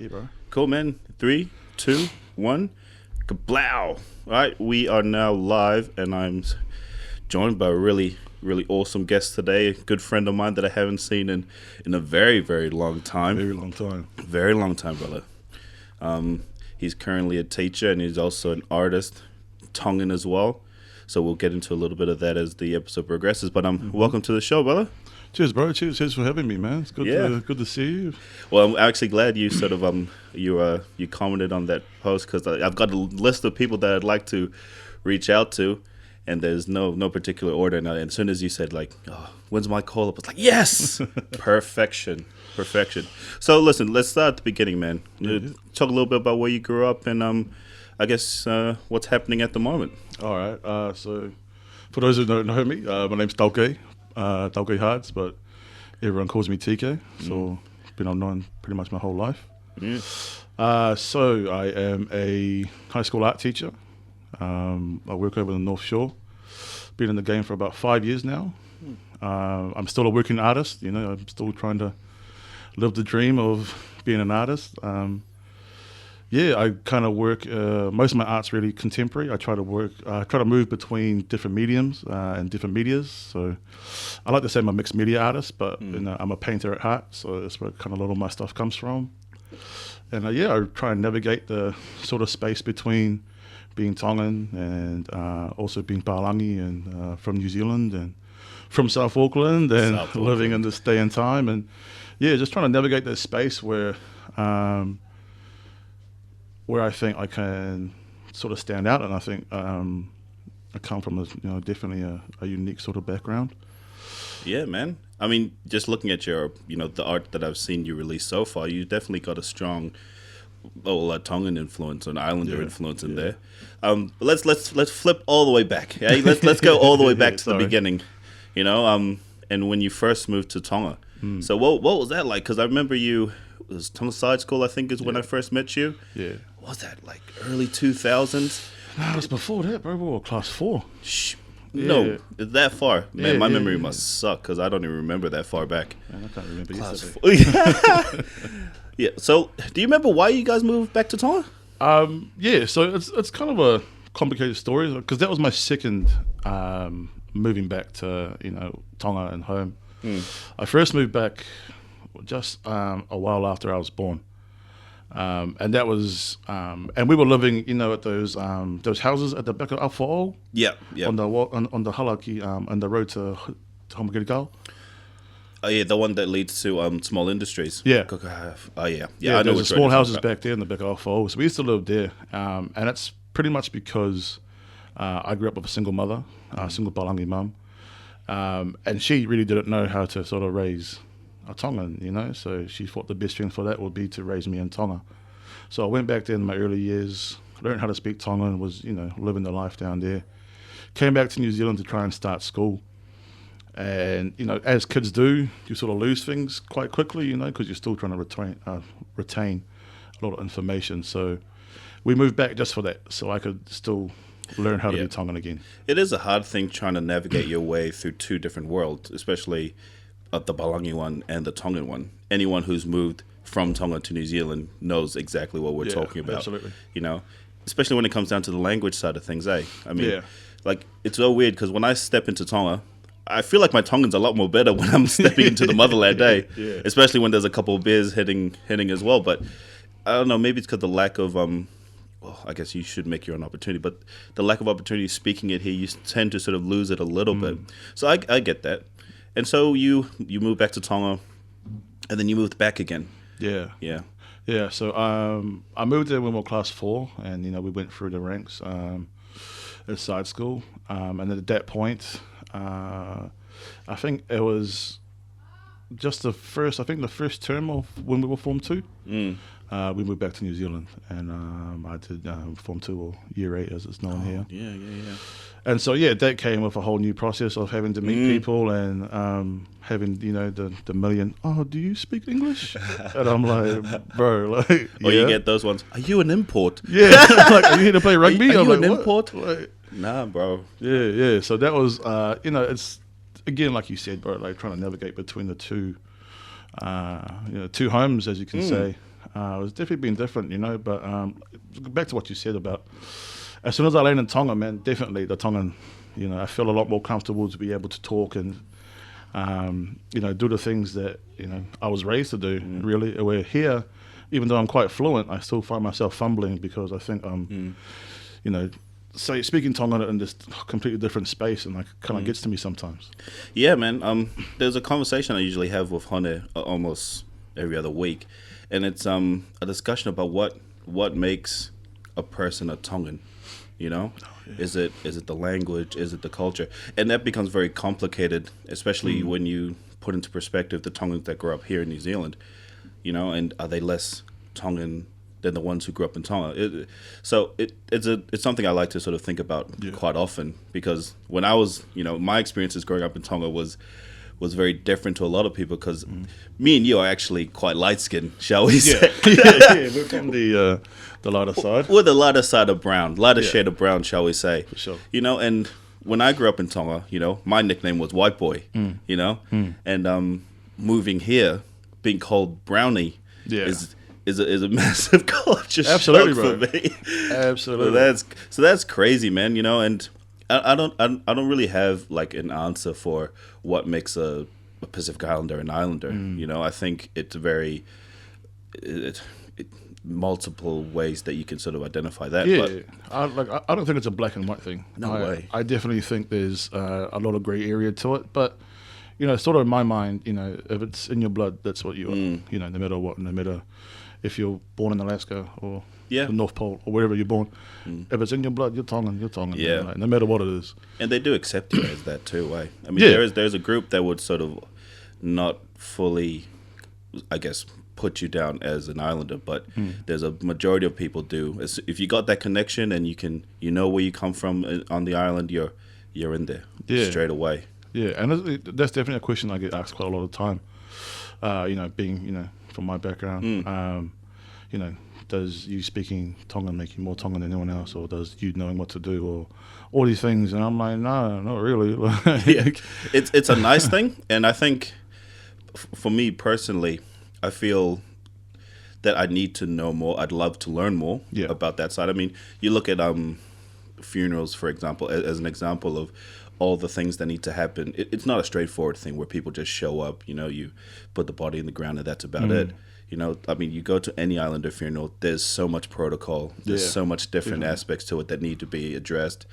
you, bro. Cool, man. 3, 2, 1. Kablow. All right, we are now live, and I'm joined by a really awesome guest today. A good friend of mine that I haven't seen in a very, very long time. Very long time. Very long time, brother. He's currently a teacher, and he's also an artist, Tongan as well. So we'll get into a little bit of that as the episode progresses. But welcome to the show, brother. Cheers, bro. Cheers for having me, man. It's good. Good to see you. Well, I'm actually glad you sort of you commented on that post, because I've got a list of people that I'd like to reach out to, and there's no particular order. And as soon as you said when's my call up, I was like, yes, perfection. So listen, let's start at the beginning, man. Talk a little bit about where you grew up and I guess what's happening at the moment. All right. So for those who don't know me, my name's Taukei. Taukei Hards, but everyone calls me TK. So been unknown pretty much my whole life. So I am a high school art teacher. I work over the North Shore. Been in the game for about 5 years now. I'm still a working artist. I'm still trying to live the dream of being an artist. I kind of work. Most of my art's really contemporary. I try to move between different mediums and different medias. So I like to say I'm a mixed media artist, but I'm a painter at heart. So that's where kind of a lot of my stuff comes from. And I try and navigate the sort of space between being Tongan and also being Palangi and from New Zealand and from South Auckland and living in this day and time. And just trying to navigate that space where I think I can sort of stand out, and I think I come from definitely a unique sort of background. Yeah, man. I mean, just looking at your, the art that I've seen you release so far, you definitely got a strong, Tongan influence and Islander influence in there. Let's flip all the way back. Yeah? Let's go all the way back to the beginning. And when you first moved to Tonga. So what was that like? Because I remember it was Tonga Side School, I think, is when I first met you. Yeah. What was that, like early 2000s? No, it was before that, bro. We were class 4. No, that far. Man, my memory must suck, because I don't even remember that far back. Man, I can't remember yesterday. Yeah, so do you remember why you guys moved back to Tonga? So it's kind of a complicated story, because that was my second moving back to, Tonga and home. I first moved back just a while after I was born. And that was, and we were living, at those houses at the back of Alfa'o. Yeah. On the halaki, on the road to Homakirikau. Oh yeah, the one that leads to small industries. Yeah. Oh yeah. I know. There's small houses back there in the back of Alfa'o, so we used to live there. And it's pretty much because I grew up with a single mother, single Palangi mum, and she really didn't know how to sort of raise a Tongan, so she thought the best thing for that would be to raise me in Tonga. So I went back there in my early years, learned how to speak Tongan, was, living the life down there. Came back to New Zealand to try and start school. And, as kids do, you sort of lose things quite quickly, because you're still trying to retain a lot of information. So we moved back just for that, so I could still learn how to be Tongan again. It is a hard thing trying to navigate your way through two different worlds, especially the Palangi one and the Tongan one. Anyone who's moved from Tonga to New Zealand knows exactly what we're talking about. Absolutely. Especially when it comes down to the language side of things, I mean, it's so weird, because when I step into Tonga, I feel like my Tongan's a lot more better when I'm stepping into the motherland, especially when there's a couple of beers hitting as well. But I don't know, maybe it's because the lack of I guess you should make your own opportunity, but the lack of opportunity speaking it here, you tend to sort of lose it a little bit. So I get that. And so you moved back to Tonga, and then you moved back again. Yeah. So I moved there when we were class 4, and we went through the ranks at side school, and at that point, I think it was just the first term of when we were Form 2. We moved back to New Zealand, and I did Form 2, or Year 8 as it's known here. Yeah. And so, that came with a whole new process of having to meet people and having, the million, do you speak English? And I'm like, bro, you get those ones. Are you an import? Yeah, are you here to play rugby? Are you an import? Nah, bro. Yeah. So that was, it's, again, like you said, bro, like trying to navigate between the two homes, as you can say. It's definitely been different, but back to what you said about, as soon as I land in Tonga, man, definitely the Tongan, I feel a lot more comfortable to be able to talk and, do the things that, I was raised to do, really. Where here, even though I'm quite fluent, I still find myself fumbling because I think I'm, so speaking Tongan in this completely different space, and kind of gets to me sometimes. Yeah, man. There's a conversation I usually have with Hone almost every other week, and it's a discussion about what makes a person a Tongan. Is it the language? Is it the culture? And that becomes very complicated, especially when you put into perspective the Tongans that grew up here in New Zealand. And are they less Tongan than the ones who grew up in Tonga? It's something I like to sort of think about quite often, because when I was, my experiences growing up in Tonga was very different to a lot of people, because me and you are actually quite light-skinned, shall we say? Yeah, we're from the lighter side. We're the lighter side of brown, lighter shade of brown, shall we say. For sure. And when I grew up in Tonga, my nickname was White Boy, and moving here, being called Brownie is a massive culture shock for me. Absolutely. So that's crazy, man. And I don't really have like an answer for what makes a Pacific Islander an Islander. I think it's very multiple ways that you can sort of identify that. Yeah, but I don't think it's a black and white thing. No way. I definitely think there's a lot of grey area to it, but sort of in my mind, if it's in your blood, that's what you are. No matter what, no matter if you're born in Alaska or the North Pole or wherever you're born, if it's in your blood, you're Tongan. Yeah. No matter what it is. And they do accept you as that too, eh? I mean, there's a group that would sort of not fully, I guess, put you down as an islander, but there's a majority of people do. If you got that connection and you know where you come from on the island, you're in there straight away. Yeah, and that's definitely a question I get asked quite a lot of the time. Being from my background, does you speaking Tongan make you more Tongan than anyone else, or does you knowing what to do, or all these things? And I'm like, no, not really. It's a nice thing, and I think for me personally, I feel that I need to know more. I'd love to learn more about that side. I mean, you look at funerals, for example, as an example of all the things that need to happen. It's not a straightforward thing where people just show up, you put the body in the ground and that's about it. I mean, you go to any islander funeral, there's so much protocol. There's so much different aspects to it that need to be addressed.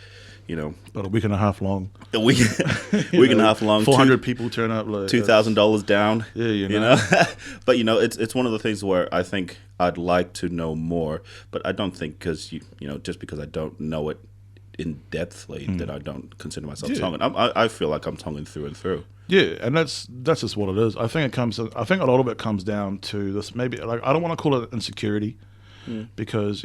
About a week and a half long. A week and a half long. 400 people turn up. Like $2,000 down. Yeah, But it's one of the things where I think I'd like to know more, but I don't think just because I don't know it in depthly that I don't consider myself Tongan. I feel like I'm Tongan through and through. Yeah, and that's just what it is. I think a lot of it comes down to this. Maybe I don't want to call it insecurity, because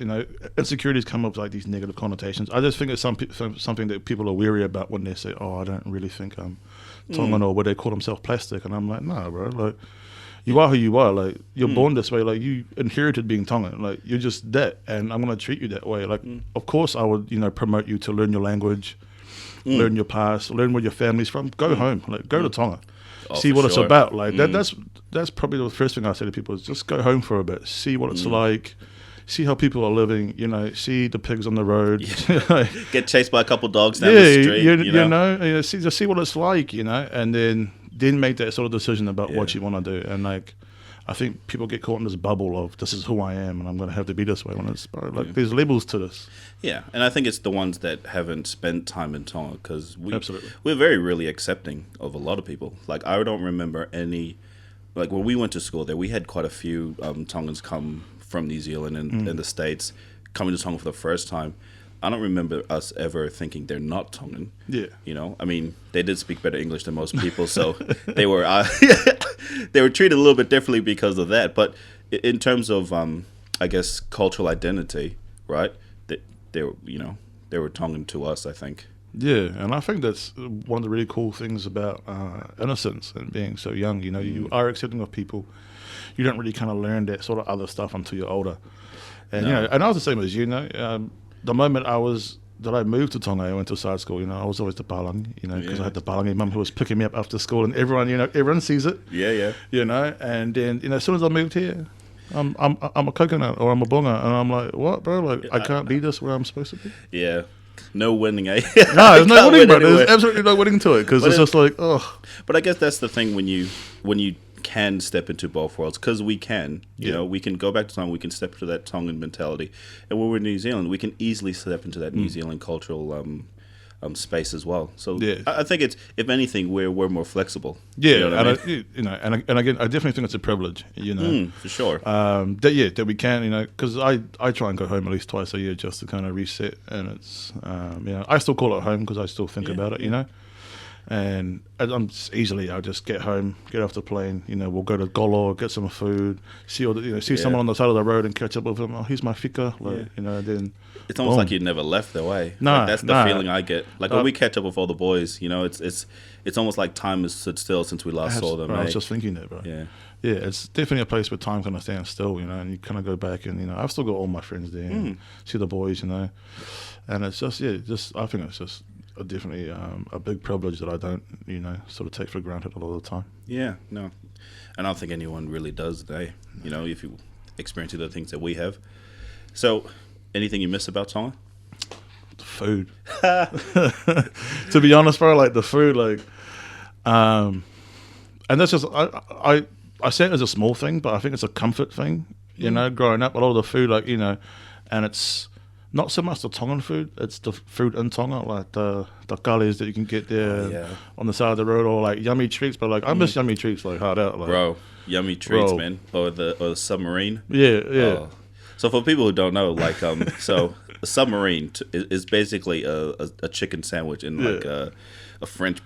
insecurities come up with like these negative connotations. I just think it's something that people are weary about when they say, "Oh, I don't really think I'm Tongan," or where they call themselves plastic, and I'm like, "No, bro. Like, you are who you are. Like, you're born this way. Like, you inherited being Tongan. Like, you're just that, and I'm gonna treat you that way. Like, of course, I would promote you to learn your language." Learn your past, learn where your family's from. Go home, like go to Tonga, see what it's about. Like that's probably the first thing I say to people is just go home for a bit, see what it's like, see how people are living. See the pigs on the road. Get chased by a couple dogs down the street. See what it's like. And then make that sort of decision about what you want to do. And like, I think people get caught in this bubble of this is who I am and I'm going to have to be this way, when it's there's levels to this. Yeah, and I think it's the ones that haven't spent time in Tonga, because we're very really accepting of a lot of people. Like, I don't remember any, like when we went to school there, we had quite a few Tongans come from New Zealand and the States coming to Tonga for the first time. I don't remember us ever thinking they're not Tongan. Yeah. I mean, they did speak better English than most people, so they were they were treated a little bit differently because of that. But in terms of, I guess, cultural identity, right? They were Tongan to us, I think. Yeah, and I think that's one of the really cool things about innocence and being so young. You are accepting of people. You don't really kind of learn that sort of other stuff until you're older. And and I was the same as you. The moment I moved to Tonga, I went to side school. I was always the Palangi, because I had the Palangi mum who was picking me up after school, and everyone sees it. Yeah. And then as soon as I moved here, I'm a coconut or I'm a bonga, and I'm like, what, bro? Like, I can't be this where I'm supposed to be. Yeah. No winning, eh? No, there's no winning, bro. There's absolutely no winning to it because it's just like, oh. But I guess that's the thing when you can step into both worlds, because we can, you know, we can go back to Tonga, we can step into that Tongan mentality, and when we're in New Zealand, we can easily step into that New Zealand cultural space as well. So I think it's, if anything, we're more flexible. Yeah, you know what I mean? and again, I definitely think it's a privilege, you know, for sure. That we can, you know, because I try and go home at least twice a year just to kind of reset, and it's you know, I still call it home because I still think about it, you know. And I'm just I'll just get home, get off the plane, you know, we'll go to Golo, get some food, see someone on the side of the road and catch up with them. Oh, here's my fika, like, you know, then it's almost like you never left the way. No, like, that's the feeling I get. Like when we catch up with all the boys, you know, it's almost like time has stood still since we last saw them. Bro, I was just thinking that, bro. Yeah, it's definitely a place where time kind of stands still, you know, and you kind of go back and, you know, I've still got all my friends there, and see the boys, you know, and it's just I think it's just definitely a big privilege that I don't, you know, sort of take for granted a lot of the time. Yeah, no. And I don't think anyone really does today, you know, if you experience the things that we have. So, anything you miss about Tonga? The food. To be honest, bro, like the food, like, and that's just, I say it as a small thing, but I think it's a comfort thing, you know, growing up, a lot of the food, like, you know, and it's not so much the Tongan food, it's the food in Tonga, like the curries that you can get there on the side of the road, or like yummy treats. But like I miss yummy treats, like hard out, like, bro. Yummy treats, man, or the submarine. Yeah. Oh. So for people who don't know, like so a submarine is basically a chicken sandwich in like a French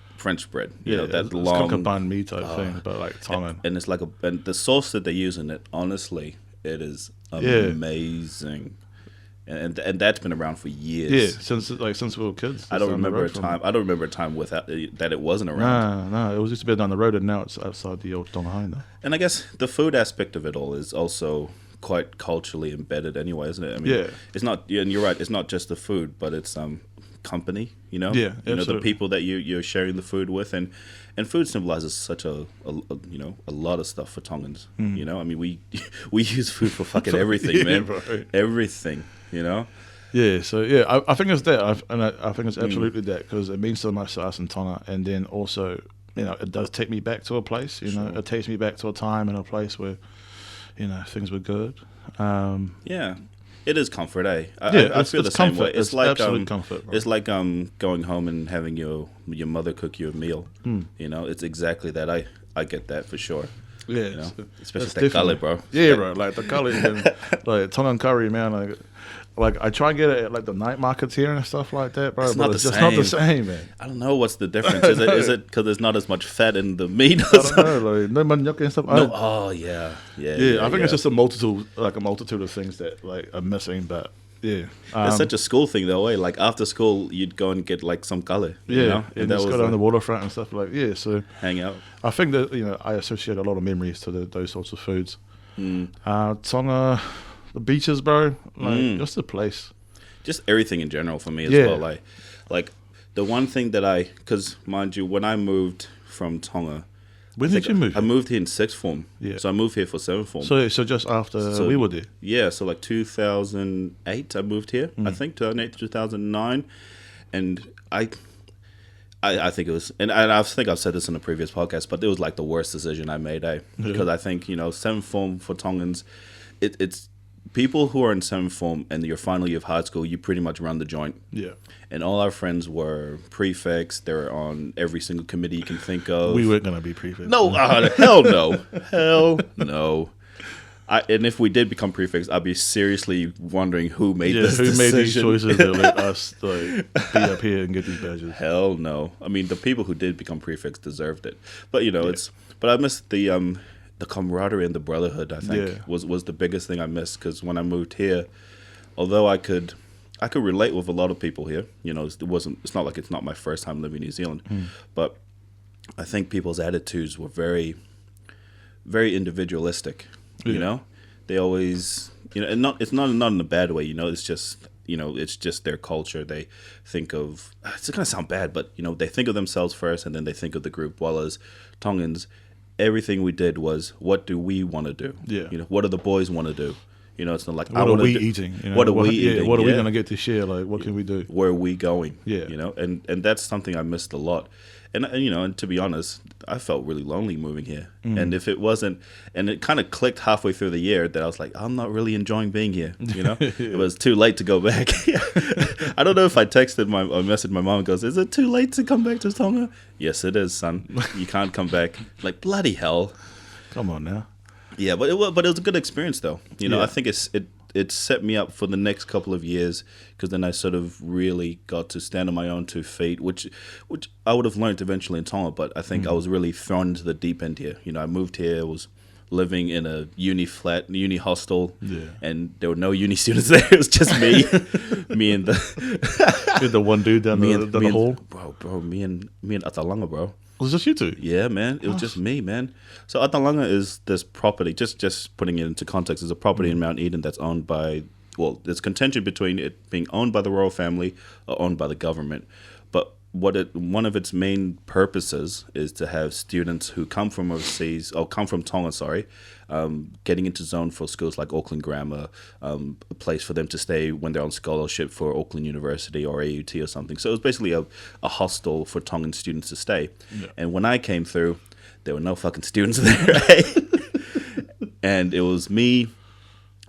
bread. You know, that it's long like a banh mi type thing, but like Tongan. And it's like and the sauce that they use in it, honestly, it is amazing. And that's been around for years. Yeah, since we were kids. I don't remember a time without that it wasn't around. No, it was used to be down the road, and now it's outside the old Tonga though. And I guess the food aspect of it all is also quite culturally embedded, anyway, isn't it? I mean, it's not. And you're right. It's not just the food, but it's company. You know, you know, the people that you're sharing the food with, and food symbolizes such a you know, a lot of stuff for Tongans. You know, I mean, we use food for fucking everything, man. Right. Everything. You know, So I think it's that, I think it's absolutely that, because it means so much to us in Tonga, and then also, you know, it does take me back to a place. You know, it takes me back to a time and a place where, you know, things were good. It is comfort, eh? I feel the same way. It's like absolute comfort. Bro. It's like going home and having your mother cook you a meal. You know, it's exactly that. I get that for sure. Yeah, you know? Especially that curry, bro. Yeah, bro. Like the curry, like Tongan curry, man. Like I try and get it at like the night markets here and stuff like that, bro. It's but it's just not the same, man. I don't know what's the difference. Is it because there's not as much fat in the meat? I don't know, like no manioc and stuff. No, I think it's just a multitude of things that like are missing, but yeah. It's such a school thing though, eh? Like after school, you'd go and get like some kale. You know? And just go down the waterfront and stuff like so hang out. I think that, you know, I associate a lot of memories to those sorts of foods. Tonga, the beaches, bro, like just the place, just everything in general for me as well. Like the one thing that because mind you, when I moved from Tonga. When did you move? I moved here in 6th form. Yeah. So I moved here for 7th form. So just after we were there. Yeah, so like 2008 I moved here. I think 2008 to 2009. And I think it was, and I think I've said this in a previous podcast, but it was like the worst decision I made, because I think, you know, 7th form for Tongans, it's people who are in 7th form and your final year of high school, you pretty much run the joint. Yeah. And all our friends were prefects. They were on every single committee you can think of. We weren't going to be prefects. No, hell no. Hell no. And if we did become prefects, I'd be seriously wondering who made this decision. Who made these choices that let us like be up here and get these badges. Hell no. I mean, the people who did become prefects deserved it. But, you know, but I missed the camaraderie and the brotherhood, I think, was the biggest thing I missed, because when I moved here, although I could relate with a lot of people here, you know, it's not like it's not my first time living in New Zealand, but I think people's attitudes were very, very individualistic, you know? They always, you know, and it's not in a bad way, you know, it's just, you know, it's just their culture. They think of, it's going to sound bad, but, you know, they think of themselves first and then they think of the group, while as Tongans, everything we did was, what do we want to do? Yeah. You know, what do the boys want to do? You know, it's not like, what are we eating? You know? What are we eating? What are we going to get to share? Like, what can we do? Where are we going? Yeah. You know, and that's something I missed a lot. And you know, and to be honest, I felt really lonely moving here. And if it wasn't, and it kind of clicked halfway through the year that I was like, I'm not really enjoying being here. You know, it was too late to go back. I don't know if I texted or messaged my mom and goes, is it too late to come back to Tonga? Yes, it is, son. You can't come back. Like, bloody hell. Come on now. Yeah, but it was a good experience though. You know, I think it set me up for the next couple of years, because then I sort of really got to stand on my own 2 feet, which I would have learned eventually in Tonga, but I think I was really thrown into the deep end here. You know, I moved here, was living in a uni hostel, and there were no uni students there. It was just me and the one dude down the hall. Bro, me and Atalanga, bro. Was it just you two? Yeah, man. It was just me, man. So Atalanga is this property, just putting it into context, is a property in Mount Eden that's owned by, well, there's contention between it being owned by the royal family or owned by the government. But one of its main purposes is to have students who come from overseas, or come from Tonga, getting into zone for schools like Auckland Grammar, a place for them to stay when they're on scholarship for Auckland University or AUT or something. So it was basically a hostel for Tongan students to stay. Yeah. And when I came through, there were no fucking students there, right? And it was me.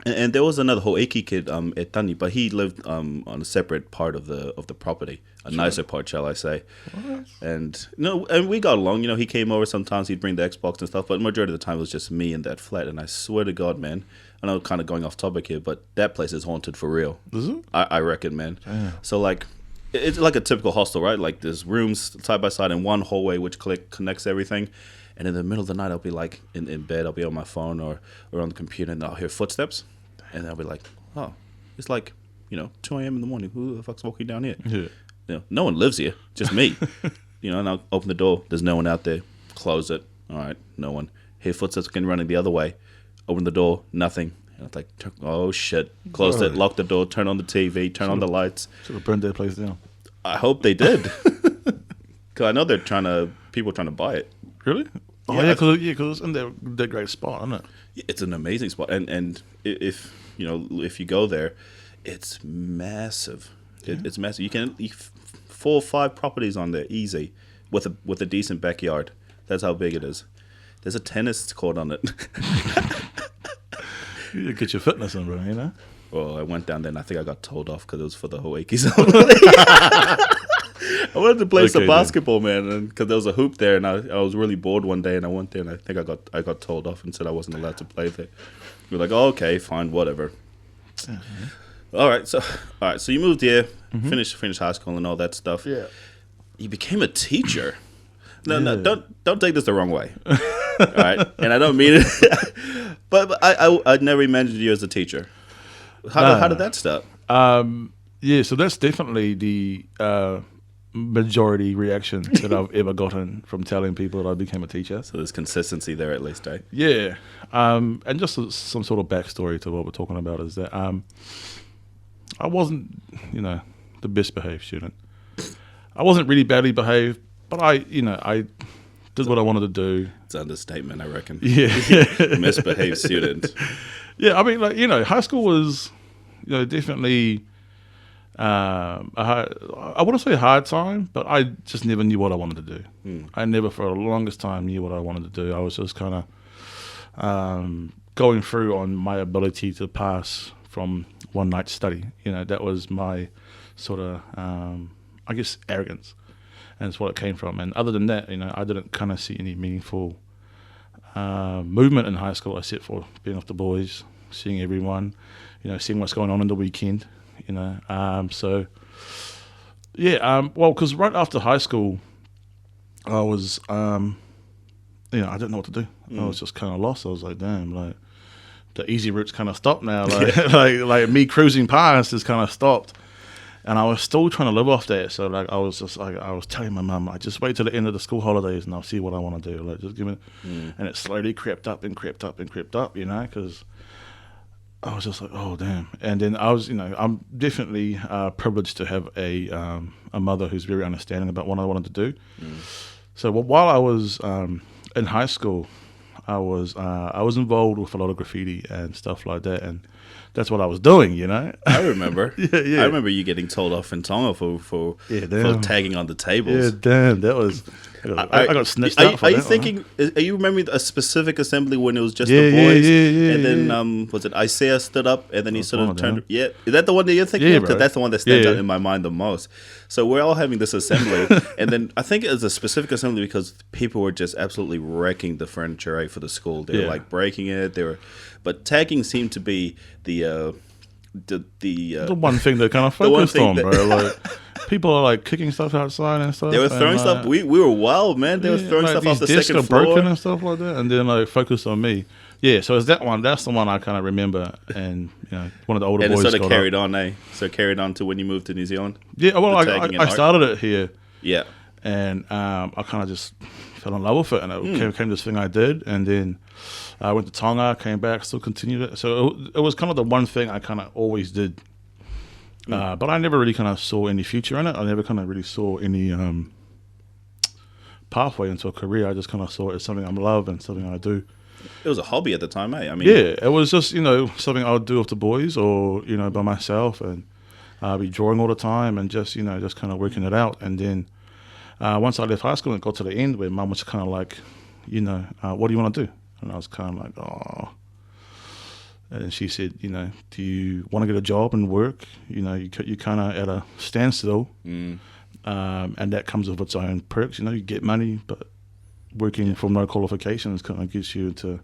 And there was another Hawaii kid, Etani, but he lived on a separate part of the property, a nicer part, shall I say? What? And and we got along. You know, he came over sometimes. He'd bring the Xbox and stuff, but majority of the time it was just me in that flat. And I swear to God, man, I know, kind of going off topic here, but that place is haunted for real. Is it? I reckon, man. Damn. So like, it's like a typical hostel, right? Like there's rooms side by side and one hallway which connects everything. And in the middle of the night, I'll be like in bed. I'll be on my phone or on the computer, and I'll hear footsteps. And I'll be like, oh, it's like, 2 a.m. in the morning. Who the fuck's walking down here? Yeah. No one lives here, just me. And I'll open the door. There's no one out there. Close it. All right, no one. Hear footsteps again running the other way. Open the door, nothing. And I was like, oh shit. Close it, lock the door, turn on the TV, turn on the lights. Should have burned that place down. I hope they did. Because I know people are trying to buy it. Really? Oh yeah, because it's in that great spot, isn't it? It's an amazing spot, and if you go there, it's massive. It's massive. You can 4 or 5 properties on there easy with a decent backyard. That's how big it is. There's a tennis court on it. You get your fitness in, bro. Well, I went down there and I think I got told off because it was for the Hawaii's. I wanted to play some basketball, man, and because there was a hoop there, and I was really bored one day, and I went there, and I think I got told off and said I wasn't allowed to play there. We were like, oh, okay, fine, whatever. Mm-hmm. All right, so you moved here, finished high school and all that stuff. Yeah, you became a teacher. No, don't take this the wrong way. All right, and I don't mean it, but I never imagined you as a teacher. How did that start? Yeah, so that's definitely the majority reaction that I've ever gotten from telling people that I became a teacher. So there's consistency there at least, right? Yeah. And just some sort of backstory to what we're talking about is that I wasn't, the best behaved student. I wasn't really badly behaved, but I did what I wanted to do. It's an understatement, I reckon. Yeah. Misbehaved student. Yeah, I mean, high school was, definitely... I wouldn't say a hard time, but I just never knew what I wanted to do. I never, for the longest time, knew what I wanted to do. I was just kind of going through on my ability to pass from one night study. That was my sort of, I guess, arrogance, and it's what it came from. And other than that, I didn't kind of see any meaningful movement in high school, except for being with the boys, seeing everyone, seeing what's going on in the weekend. Well, because right after high school, I was, I didn't know what to do. I was just kind of lost. I was like, damn, like the easy route's kind of stopped now. Like me cruising past has kind of stopped, and I was still trying to live off that. So I was telling my mum, I just wait till the end of the school holidays and I'll see what I want to do. Like just give me, and it slowly crept up, because I was just like, oh damn. And then I was, I'm definitely privileged to have a mother who's very understanding about what I wanted to do. So while I was in high school, I was involved with a lot of graffiti and stuff like that, and that's what I was doing, you know. I remember. Yeah. I remember you getting told off in Tonga for tagging on the tables. Yeah, damn, that was. I got snitched out for Are that. you thinking? Are you remembering a specific assembly when it was just the boys? Yeah. And then was it Isaiah stood up and then he sort of turned? Them. Yeah, is that the one that you're thinking of? Because that's the one that stands out in my mind the most. So we're all having this assembly, and then I think it was a specific assembly because people were just absolutely wrecking the furniture for the school. They were like breaking it. But tagging seemed to be the one thing that kind of focused on, bro. Like people are like kicking stuff outside and stuff. They were throwing stuff. We were wild, man. They were throwing stuff off the second floor, broken and stuff like that, and then like focused on me. Yeah, so it's that one. That's the one I kind of remember, and one of the older boys. And it sort of carried on, eh? So carried on to when you moved to New Zealand. Yeah, well, I started it here. Yeah, and I kind of just fell in love with it, and it became this thing I did, and then I went to Tonga, came back, still continued it. So it was kind of the one thing I kind of always did, but I never really kind of saw any future in it. I never kind of really saw any pathway into a career. I just kind of saw it as something I love and something I do. It was a hobby at the time, eh? I mean, yeah, it was just something I would do with the boys or by myself, and I'd be drawing all the time and just kind of working it out. And then once I left high school and got to the end, where Mum was kind of like, what do you want to do? And I was kind of like, oh. And she said, do you want to get a job and work? You're kind of at a standstill, and that comes with its own perks. You get money, but working from no qualifications kind of gets you into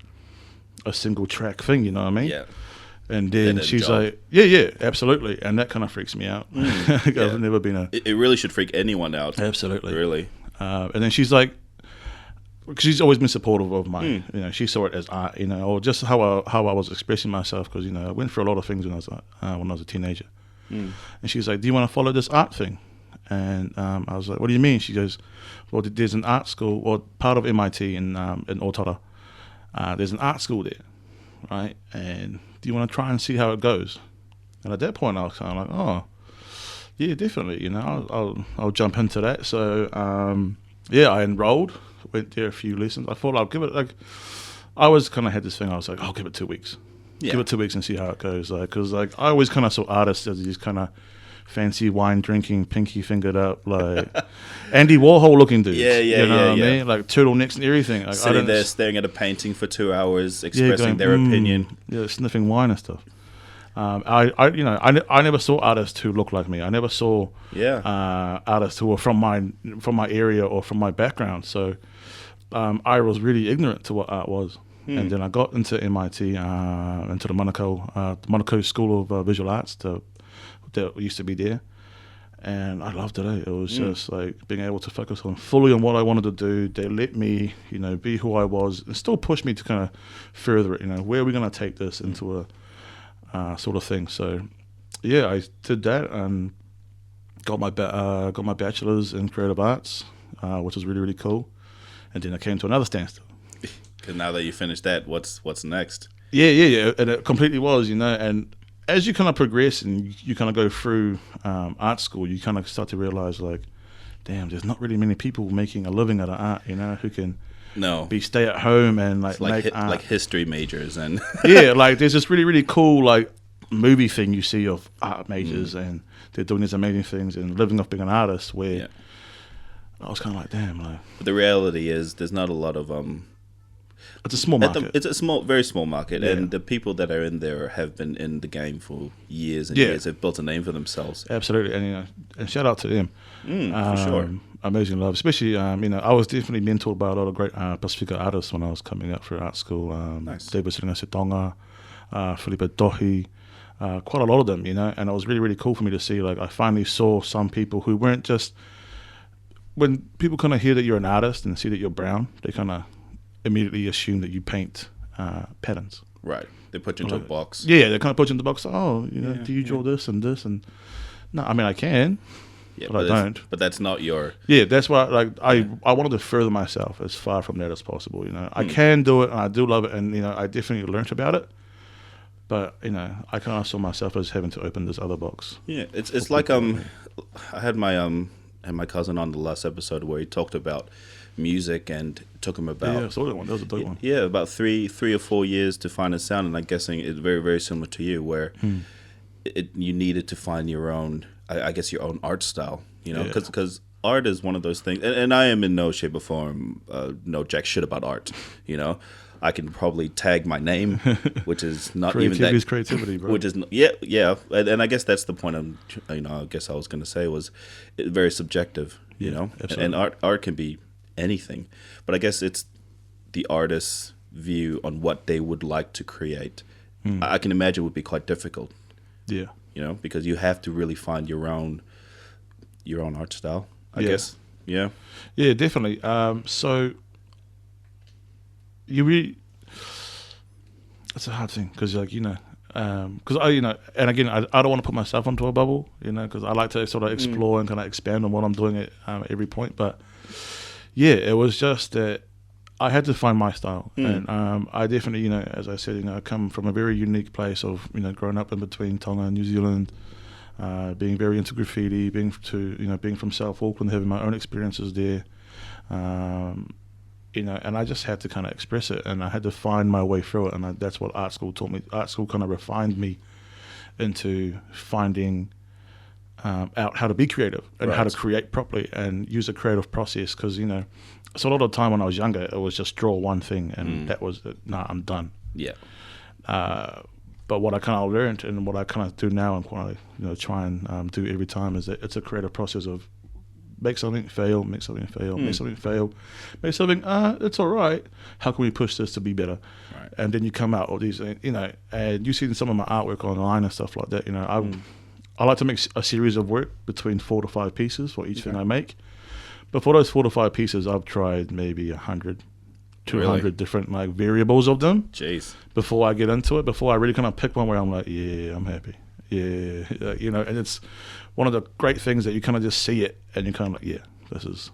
a single track thing, you know what I mean? Yeah. And then she's like, yeah, absolutely. And that kind of freaks me out. I've never been It really should freak anyone out. Absolutely. Really. And then she's like, because she's always been supportive of my, she saw it as art, or just how I was expressing myself, because, I went through a lot of things when I was a teenager. And she was like, do you want to follow this art thing? And I was like, what do you mean? She goes, well, there's an art school, or part of MIT in Otara. There's an art school there, right? And do you want to try and see how it goes? And at that point, I was kind of like, oh, yeah, definitely. I'll jump into that. So, I enrolled, went there a few lessons. I thought I'll give it I always kind of had this thing. I was like, I'll give it 2 weeks. Yeah. Give it 2 weeks and see how it goes. Because I always kind of saw artists as these kind of fancy wine drinking, pinky fingered up, like Andy Warhol looking dudes. You know what I mean? Like turtlenecks and everything. Like, sitting there staring at a painting for 2 hours, expressing their opinion. Yeah, sniffing wine and stuff. I never saw artists who looked like me. I never saw artists who were from my area or from my background. So I was really ignorant to what art was. And then I got into MIT, into the Monaco School of Visual Arts that used to be there, and I loved it. It was just like being able to focus fully on what I wanted to do. They let me, be who I was, and still push me to kind of further it. Where are we going to take this into a sort of thing? So, yeah, I did that and got my bachelor's in creative arts, which was really, really cool. And then I came to another standstill. Because now that you finished that, what's next? Yeah, and it completely was, and as you kind of progress and you kind of go through art school, you kind of start to realize, like, damn, there's not really many people making a living out of art, who can be stay at home and make art. Like history majors and yeah, like there's this really, really cool like movie thing you see of art majors and they're doing these amazing things and living off being an artist. Where I was kind of like, damn, like. But the reality is, there's not a lot of It's a small market. It's a very small market, and the people that are in there have been in the game for years and years. They've built a name for themselves. Absolutely, and and shout out to them. For sure. Amazing love, especially I was definitely mentored by a lot of great Pacifica artists when I was coming up for art school. Nice. David Tonga, Felipe Dohi, quite a lot of them, and it was really, really cool for me to see. Like, I finally saw some people who weren't just, when people kind of hear that you're an artist and see that you're brown, they kind of immediately assume that you paint patterns. Right. They put you into a box. Yeah, they kind of put you in the box. Oh, do you draw this and this? And no, I mean, I can, but I don't. But that's not your... Yeah, that's why I wanted to further myself as far from that as possible. I can do it, and I do love it, and I definitely learnt about it. But I kind of saw myself as having to open this other box. Yeah, it's like I had my cousin on the last episode where he talked about music, and it took him about I saw that one. That was a dope one. Yeah, about three or 4 years to find a sound, and I'm guessing it's very, very similar to you, where you needed to find your own, I guess, your own art style. You know, because art is one of those things, and I am in no shape or form know jack shit about art. You know, I can probably tag my name, which is not even that. Creativity is creativity, bro. Which is and I guess that's the point. I guess I was going to say was very subjective. You know, absolutely. and art can be anything, but I guess it's the artist's view on what they would like to create. I can imagine would be quite difficult. Yeah, you know, because you have to really find your own art style. I guess. Yeah, definitely. So you really, it's a hard thing because, like, you know, because and again, I don't want to put myself into a bubble, you know, because I like to sort of explore and kind of expand on what I'm doing at every point. But yeah, it was just that I had to find my style, and I definitely, you know, as I said, you know, I come from a very unique place of, you know, growing up in between Tonga and New Zealand, being very into graffiti, being from South Auckland, having my own experiences there. You know, and I just had to kind of express it, and I had to find my way through it, and that's what art school taught me. Art school kind of refined me into finding out how to be creative and how to create properly and use a creative process. Because, you know, so a lot of the time when I was younger, it was just draw one thing, and that was it. Nah, I'm done. Yeah. But what I kind of learned and what I kind of do now and what I, you know, try and do every time is that it's a creative process of make something fail, make something fail, make something fail, make something, it's all right. How can we push this to be better? Right. And then you come out with these, you know, and you see some of my artwork online and stuff like that. You know, I like to make a series of work between 4 to 5 pieces for each thing I make. But for those 4 to 5 pieces, I've tried maybe 100, 200 different like variables of them. Jeez. Before I get into it, before I really kind of pick one where I'm like, yeah, I'm happy. Yeah, you know, and it's one of the great things that you kind of just see it and you're kind of like, yeah, this is.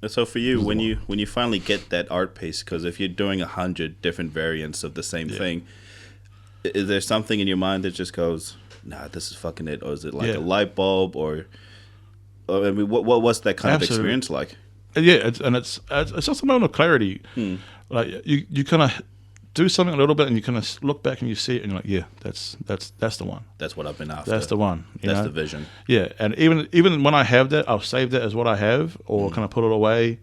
So for you, when you finally get that art piece, because if you're doing 100 different variants of the same thing, is there something in your mind that just goes, nah, this is fucking it, or is it like a light bulb, or I mean, what's that kind of experience like? Yeah, it's just a moment of clarity. Like you kind of do something a little bit, and you kind of look back and you see it, and you're like, yeah, that's the one. That's what I've been after. That's the one. That's the vision. Yeah, and even when I have that, I'll save that as what I have, or kind of put it away,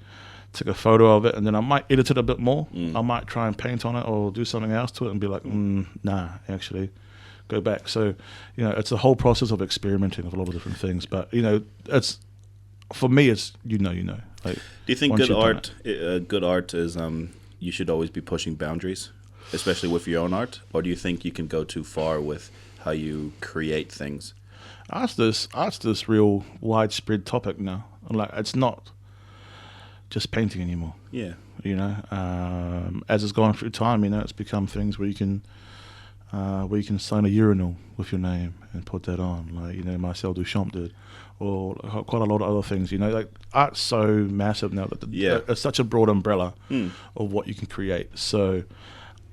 take a photo of it, and then I might edit it a bit more. I might try and paint on it or do something else to it, and be like, nah, actually, go back. So, you know, it's a whole process of experimenting with a lot of different things. But, you know, it's for me, it's you know. Like, do you think good art is you should always be pushing boundaries, especially with your own art, or do you think you can go too far with how you create things? Art's this real widespread topic now. Like, it's not just painting anymore. Yeah. You know, as it's gone through time, you know, it's become things where you can sign a urinal with your name and put that on, like, you know, Marcel Duchamp did, or quite a lot of other things. You know, like, art's so massive now that it's such a broad umbrella of what you can create. So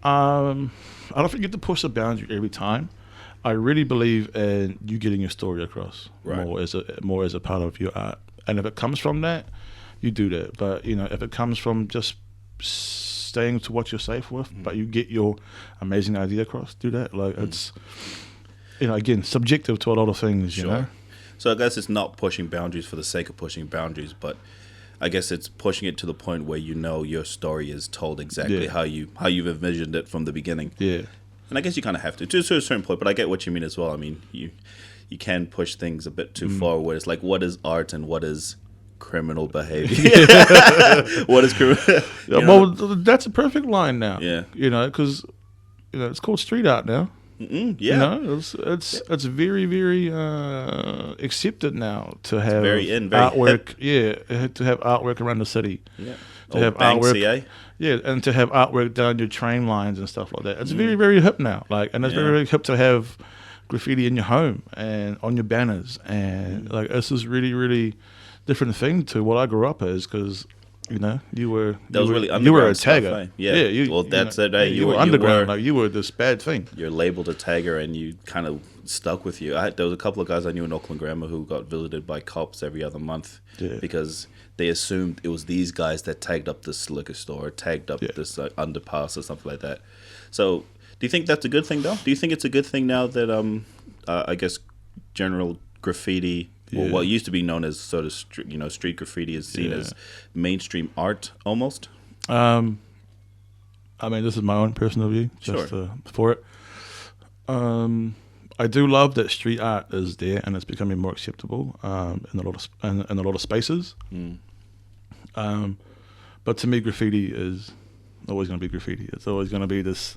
I don't think you have to push the boundary every time. I really believe in you getting your story across more as a part of your art, and if it comes from that, you do that. But, you know, if it comes from just staying to what you're safe with, but you get your amazing idea across, do that. Like, it's, you know, again, subjective to a lot of things. Sure. You know. So I guess it's not pushing boundaries for the sake of pushing boundaries, but I guess it's pushing it to the point where, you know, your story is told exactly how you've envisioned it from the beginning. Yeah. And I guess you kind of have to a certain point, but I get what you mean as well. I mean, you can push things a bit too far, where it's like, what is art and what is criminal behavior? What is criminal? Well, that's a perfect line now. Yeah. You know, because, you know, it's called street art now. Yeah. You know, it's very, very accepted now to have artwork. To have artwork around the city. Yeah. To have artwork. CA. Yeah, and to have artwork down your train lines and stuff like that. It's very, very hip now. Like, and it's very, very hip to have graffiti in your home and on your banners, and like, this is really, really different thing to what I grew up as, because You know, you were really you were a underground stuff, tagger. eh? Yeah. Well, that's it. Eh? You were underground. Like you were this bad thing. You're labeled a tagger, and you kind of stuck with you. There was a couple of guys I knew in Auckland Grammar who got visited by cops every other month because they assumed it was these guys that tagged up this liquor store, or tagged up this underpass or something like that. So, do you think that's a good thing, though? Do you think it's a good thing now that I guess general graffiti, or what used to be known as sort of street graffiti, is seen as mainstream art almost? I mean, this is my own personal view, just for it. I do love that street art is there and it's becoming more acceptable in a lot of spaces. But to me, graffiti is always going to be graffiti. It's always going to be this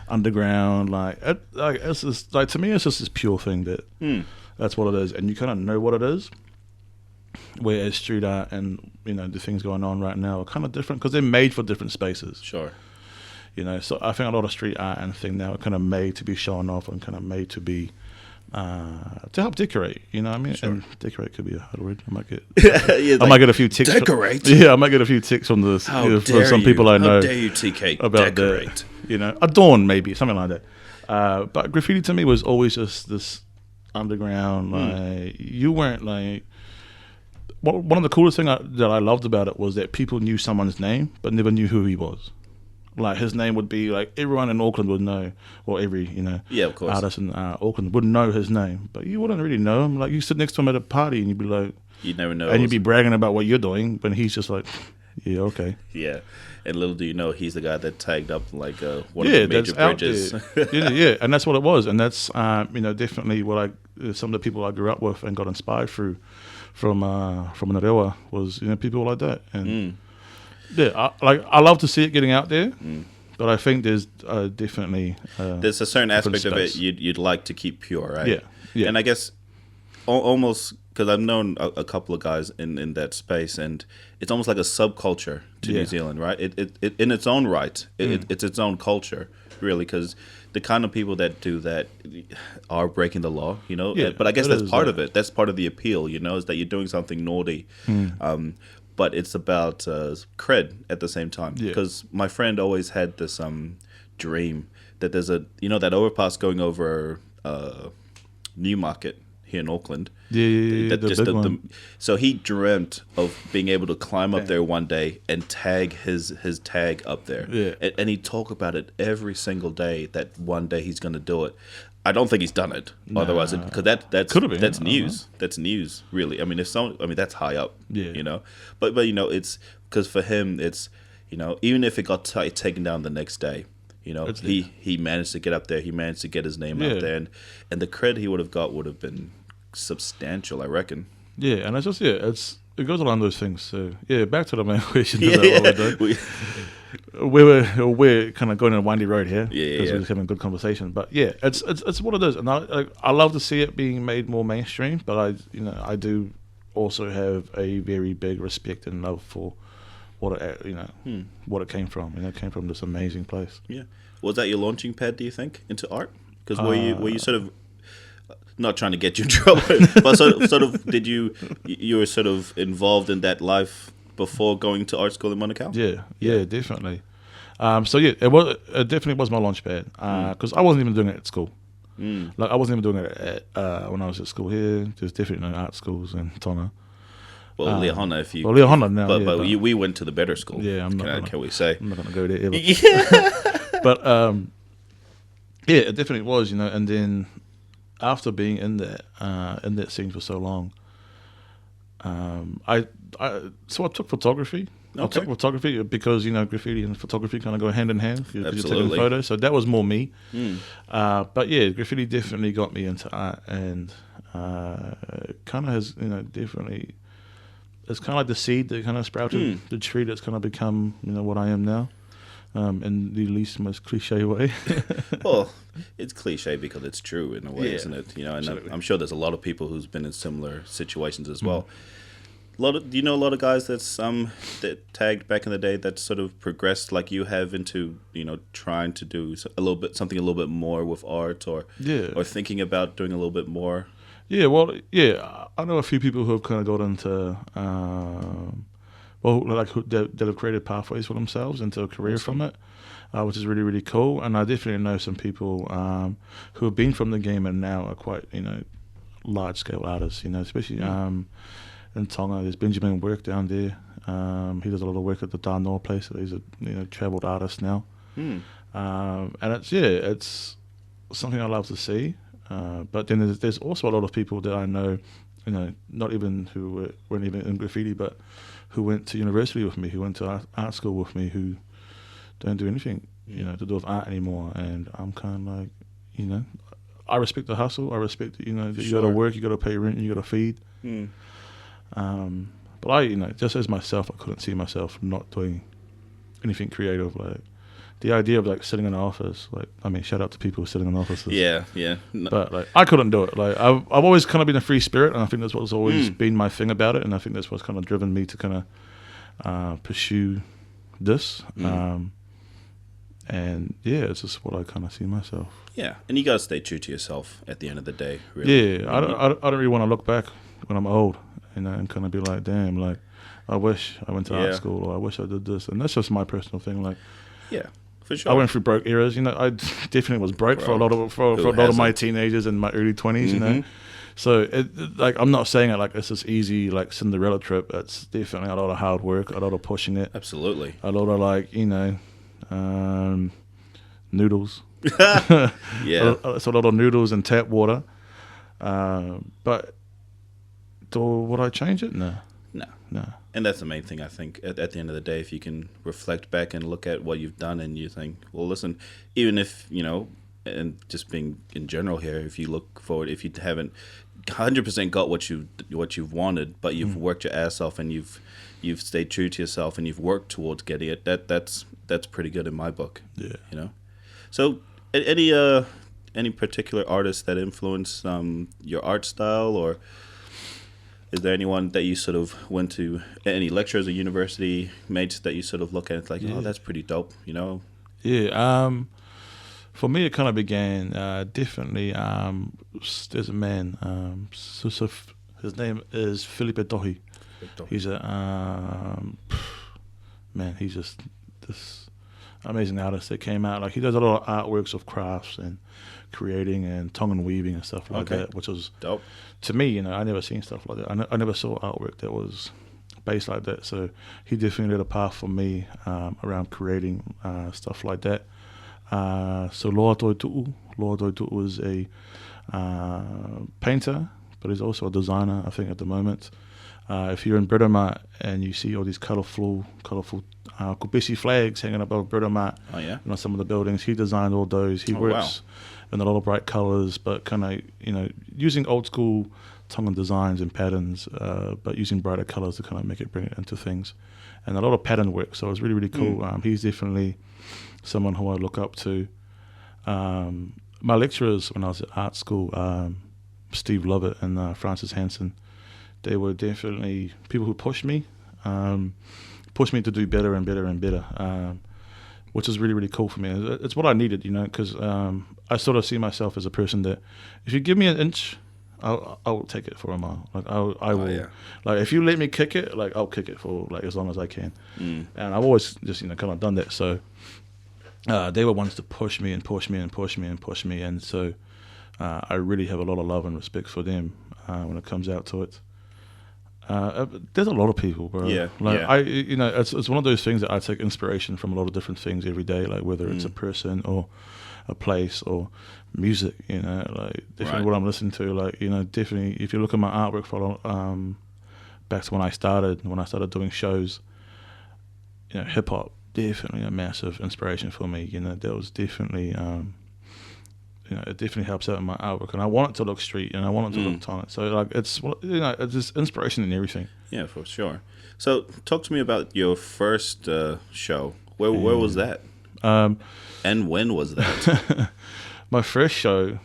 underground, it's just, like, to me, it's just this pure thing that that's what it is, and you kind of know what it is. Whereas street art and the things going on right now are kind of different because they're made for different spaces. Sure. So I think a lot of street art and thing now are kind of made to be shown off and kind of made to be to help decorate. You know what I mean? Sure. And decorate could be a hard word. I might get a few ticks. Decorate. I might get a few ticks from this from some people I know. How dare you, TK? About decorate. Adorn maybe something like that. But graffiti to me was always just this underground. Like you weren't like. One of the coolest things that I loved about it was that people knew someone's name but never knew who he was. Like his name would be like everyone in Auckland would know, or every of course, artist in Auckland would know his name, but you wouldn't really know him. Like you sit next to him at a party and you'd be like, you'd never know, and you'd be bragging about what you're doing, but he's just like, yeah, okay, yeah. And little do you know, he's the guy that tagged up like one of the major bridges. And that's what it was, and that's definitely what some of the people I grew up with and got inspired from Narewa was people like that, and I love to see it getting out there, but I think there's definitely there's a certain aspect of it you'd like to keep pure, right? Yeah. And I guess almost because I've known a couple of guys in that space, and it's almost like a subculture to New Zealand, right? It in its own right, it's its own culture, really, because the kind of people that do that are breaking the law, But I guess that's part of it. That's part of the appeal, is that you're doing something naughty. But it's about cred at the same time. Because my friend always had this dream that there's that overpass going over Newmarket here in Auckland. So he dreamt of being able to climb up there one day and tag his tag up there. Yeah. And he'd talk about it every single day, that one day he's going to do it. I don't think he's done it. Otherwise, because that's news. That's news, really. I mean, that's high up. Yeah. But it's because for him, it's even if it got taken down the next day, he managed to get up there. He managed to get his name out there, and the cred he would have got would have been substantial, I reckon. Yeah, and it's just it goes along those things. So back to the main question. What we're doing. We're kind of going on a windy road here because we're just having a good conversation. But it's what it is, and I love to see it being made more mainstream. But I do also have a very big respect and love for what what it came from. It came from this amazing place. Yeah, was that your launching pad? Do you think into art? Because were you sort of not trying to get you in trouble, but sort of did you were sort of involved in that life before going to art school in Manukau? Yeah, definitely. It definitely was my launch pad because I wasn't even doing it at school. Like I wasn't even doing it when I was at school here. There's definitely no art schools in Tonga. Well, Leahona, if you... Well, Leahona now, but we went to the better school. Yeah, can we say? I'm not going to go there ever. But, it definitely was, and then after being in that scene for so long, I took photography. Okay. I took photography because, graffiti and photography kind of go hand in hand. You're Absolutely. taking photos, so that was more me. But graffiti definitely got me into art, and kind of has, definitely... It's kind of like the seed that kind of sprouted the tree that's kind of become, what I am now, in the least most cliche way. Well, it's cliche because it's true in a way, isn't it? And I'm sure there's a lot of people who's been in similar situations as well. Do you know a lot of guys that tagged back in the day that sort of progressed like you have into trying to do something a little bit more with art or thinking about doing a little bit more? I know a few people who have kind of got into that have created pathways for themselves into a career from it, which is really, really cool. And I definitely know some people who have been from the game and now are quite, large scale artists, especially in Tonga. There's Benjamin Work down there. He does a lot of work at the Danoa place. He's a travelled artist now. And it's something I love to see. But then there's also a lot of people that I know, not even who weren't even in graffiti, but who went to university with me, who went to art school with me, who don't do anything, to do with art anymore. And I'm kind of like, I respect the hustle. I respect that, that you got to work, you got to pay rent, you got to feed. But I, just as myself, I couldn't see myself not doing anything creative. Like the idea of like sitting in an office, shout out to people sitting in offices. Yeah. No. But I couldn't do it. Like I've always kind of been a free spirit, and I think that's what's always been my thing about it. And I think that's what's kind of driven me to kind of pursue this. And yeah, it's just what I kind of see myself. Yeah, and you gotta stay true to yourself at the end of the day. Really. Yeah, I don't really want to look back when I'm old, and kind of be like, damn, like I wish I went to art school, or I wish I did this. And that's just my personal thing. Like, yeah, for sure. I went through broke eras. I definitely was broke for a lot of my teenagers and my early 20s. So I'm not saying it like it's this easy like Cinderella trip. It's definitely a lot of hard work, a lot of pushing it. Absolutely. A lot of noodles. Yeah. It's a lot of noodles and tap water. But would I change it? No. And that's the main thing, I think. At the end of the day, if you can reflect back and look at what you've done and you think, well, listen, even if, and just being in general here, if you look forward, if you haven't 100% got what you've wanted, but you've worked your ass off and you've stayed true to yourself and you've worked towards getting it, that's pretty good in my book. Yeah. So any particular artists that influence your art style, or is there anyone that you sort of went to, any lecturers or university mates that you sort of look at, it's like, oh, that's pretty dope, Yeah. For me, it kind of began differently. There's a man. So his name is Felipe Dohi. He's he's just this amazing artist that came out. Like he does a lot of artworks of crafts and creating and Tongan weaving and stuff like that, which was dope to me. I never seen stuff like that. I never saw artwork that was based like that. So he definitely lit a path for me around creating stuff like that. So Loa Toi Tu'u was a painter, but he's also a designer, I think, at the moment. If you're in Britomart and you see all these colourful Kupesi flags hanging above Britomart, some of the buildings, he designed all those. He works in a lot of bright colours, but kind of, using old school Tongan designs and patterns, but using brighter colours to kind of bring it into things. And a lot of pattern work, so it's really, really cool. He's definitely someone who I look up to. My lecturers when I was at art school, Steve Lovett and Francis Hansen, they were definitely people who pushed me to do better and better and better, which is really, really cool for me. It's what I needed, because I sort of see myself as a person that if you give me an inch, I will take it for a mile. Like I will. Yeah. Like if you let me kick it, like I'll kick it for like as long as I can. And I've always just kind of done that. So they were ones to push me and push me and push me and push me, and so I really have a lot of love and respect for them when it comes out to it. There's a lot of people, bro. It's one of those things that I take inspiration from a lot of different things every day, like whether it's a person or a place or music, like definitely what I'm listening to, like, definitely if you look at my artwork for back to when I started doing shows, hip hop definitely a massive inspiration for me. There was definitely it definitely helps out in my artwork, and I want it to look street, and I want it to look Tongan. So like it's just inspiration in everything. Yeah, for sure. So talk to me about your first show. Where was that? And when was that? My first show,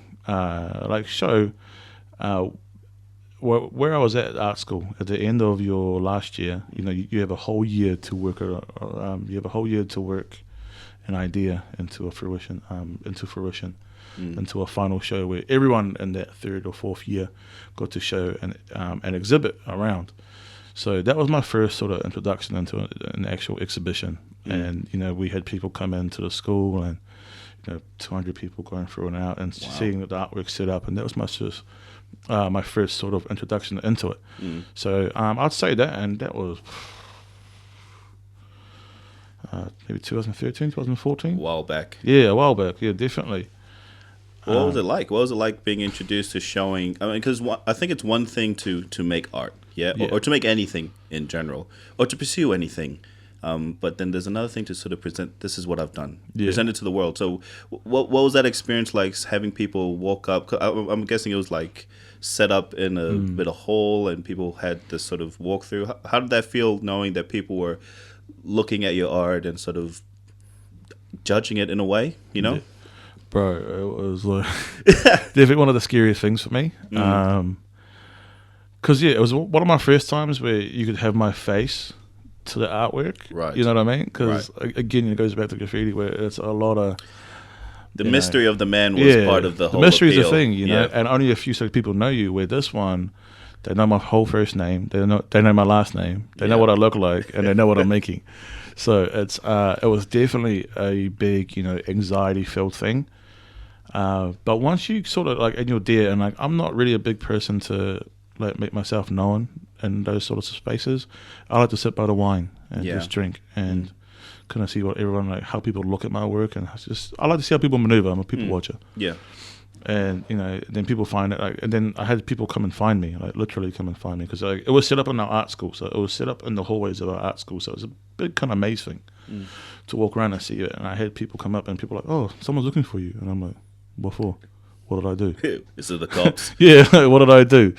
where I was at art school at the end of your last year. You have a whole year to work. You have a whole year to work an idea into fruition. Into a final show where everyone in that third or fourth year got to show and exhibit around. So that was my first sort of introduction into an actual exhibition. And, we had people come into the school and, 200 people going through and out and seeing the artwork set up. And that was my first sort of introduction into it. So I'd say that, and that was maybe 2013, 2014. A while back. Yeah, a while back. Yeah, definitely. What was it like? What was it like being introduced to showing? I mean, because I think it's one thing to make art, or to make anything in general, or to pursue anything. But then there's another thing to sort of present, this is what I've done, present it to the world. So what was that experience like, having people walk up? I'm guessing it was like set up in a bit of hall and people had this sort of walkthrough. How did that feel, knowing that people were looking at your art and sort of judging it in a way, Yeah. Bro, it was like definitely one of the scariest things for me. Because, it was one of my first times where you could have my face to the artwork. Right. You know what I mean? Because, again, it goes back to graffiti where it's a lot of... The mystery of the man was part of the whole The mystery appeal. is the thing, and only a few people know you, where this one, they know my whole first name, they know my last name, they know what I look like, and they know what I'm making. So it was definitely a big, anxiety-filled thing. But once you sort of like, and you're there, and like, I'm not really a big person to like make myself known in those sort of spaces. I like to sit by the wine and just drink and kind of see what everyone, like, how people look at my work, and I like to see how people maneuver. I'm a people watcher. Yeah. And then people find it, like, and then I had people come and find me, like literally come and find me, because like, it was set up in our art school, so it was set up in the hallways of our art school, so it was a big kind of maze thing to walk around and see it. And I had people come up and people like, oh, someone's looking for you, and I'm like, what for? What did I do? Is it the cops? Yeah, what did I do?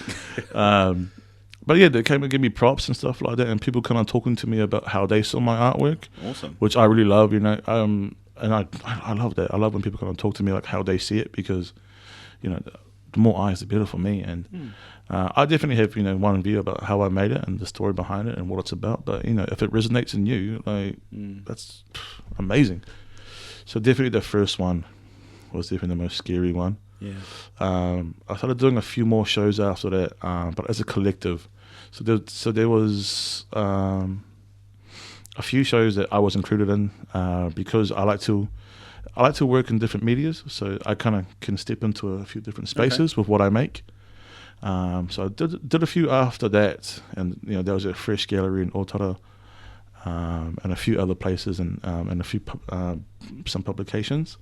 But yeah, they came and gave me props and stuff like that, and people kind of talking to me about how they saw my artwork. Awesome. Which I really love, and I love that. I love when people kind of talk to me like how they see it, because the more eyes, the better for me. And I definitely have one view about how I made it and the story behind it and what it's about. But if it resonates in you, like that's amazing. So definitely the first one was definitely the most scary one. Yeah. I started doing a few more shows after that, but as a collective. So there was a few shows that I was included in because I like to work in different medias, so I kind of can step into a few different spaces with what I make. So I did a few after that, and there was a Fresh Gallery in Otara, and a few other places, and a few some publications.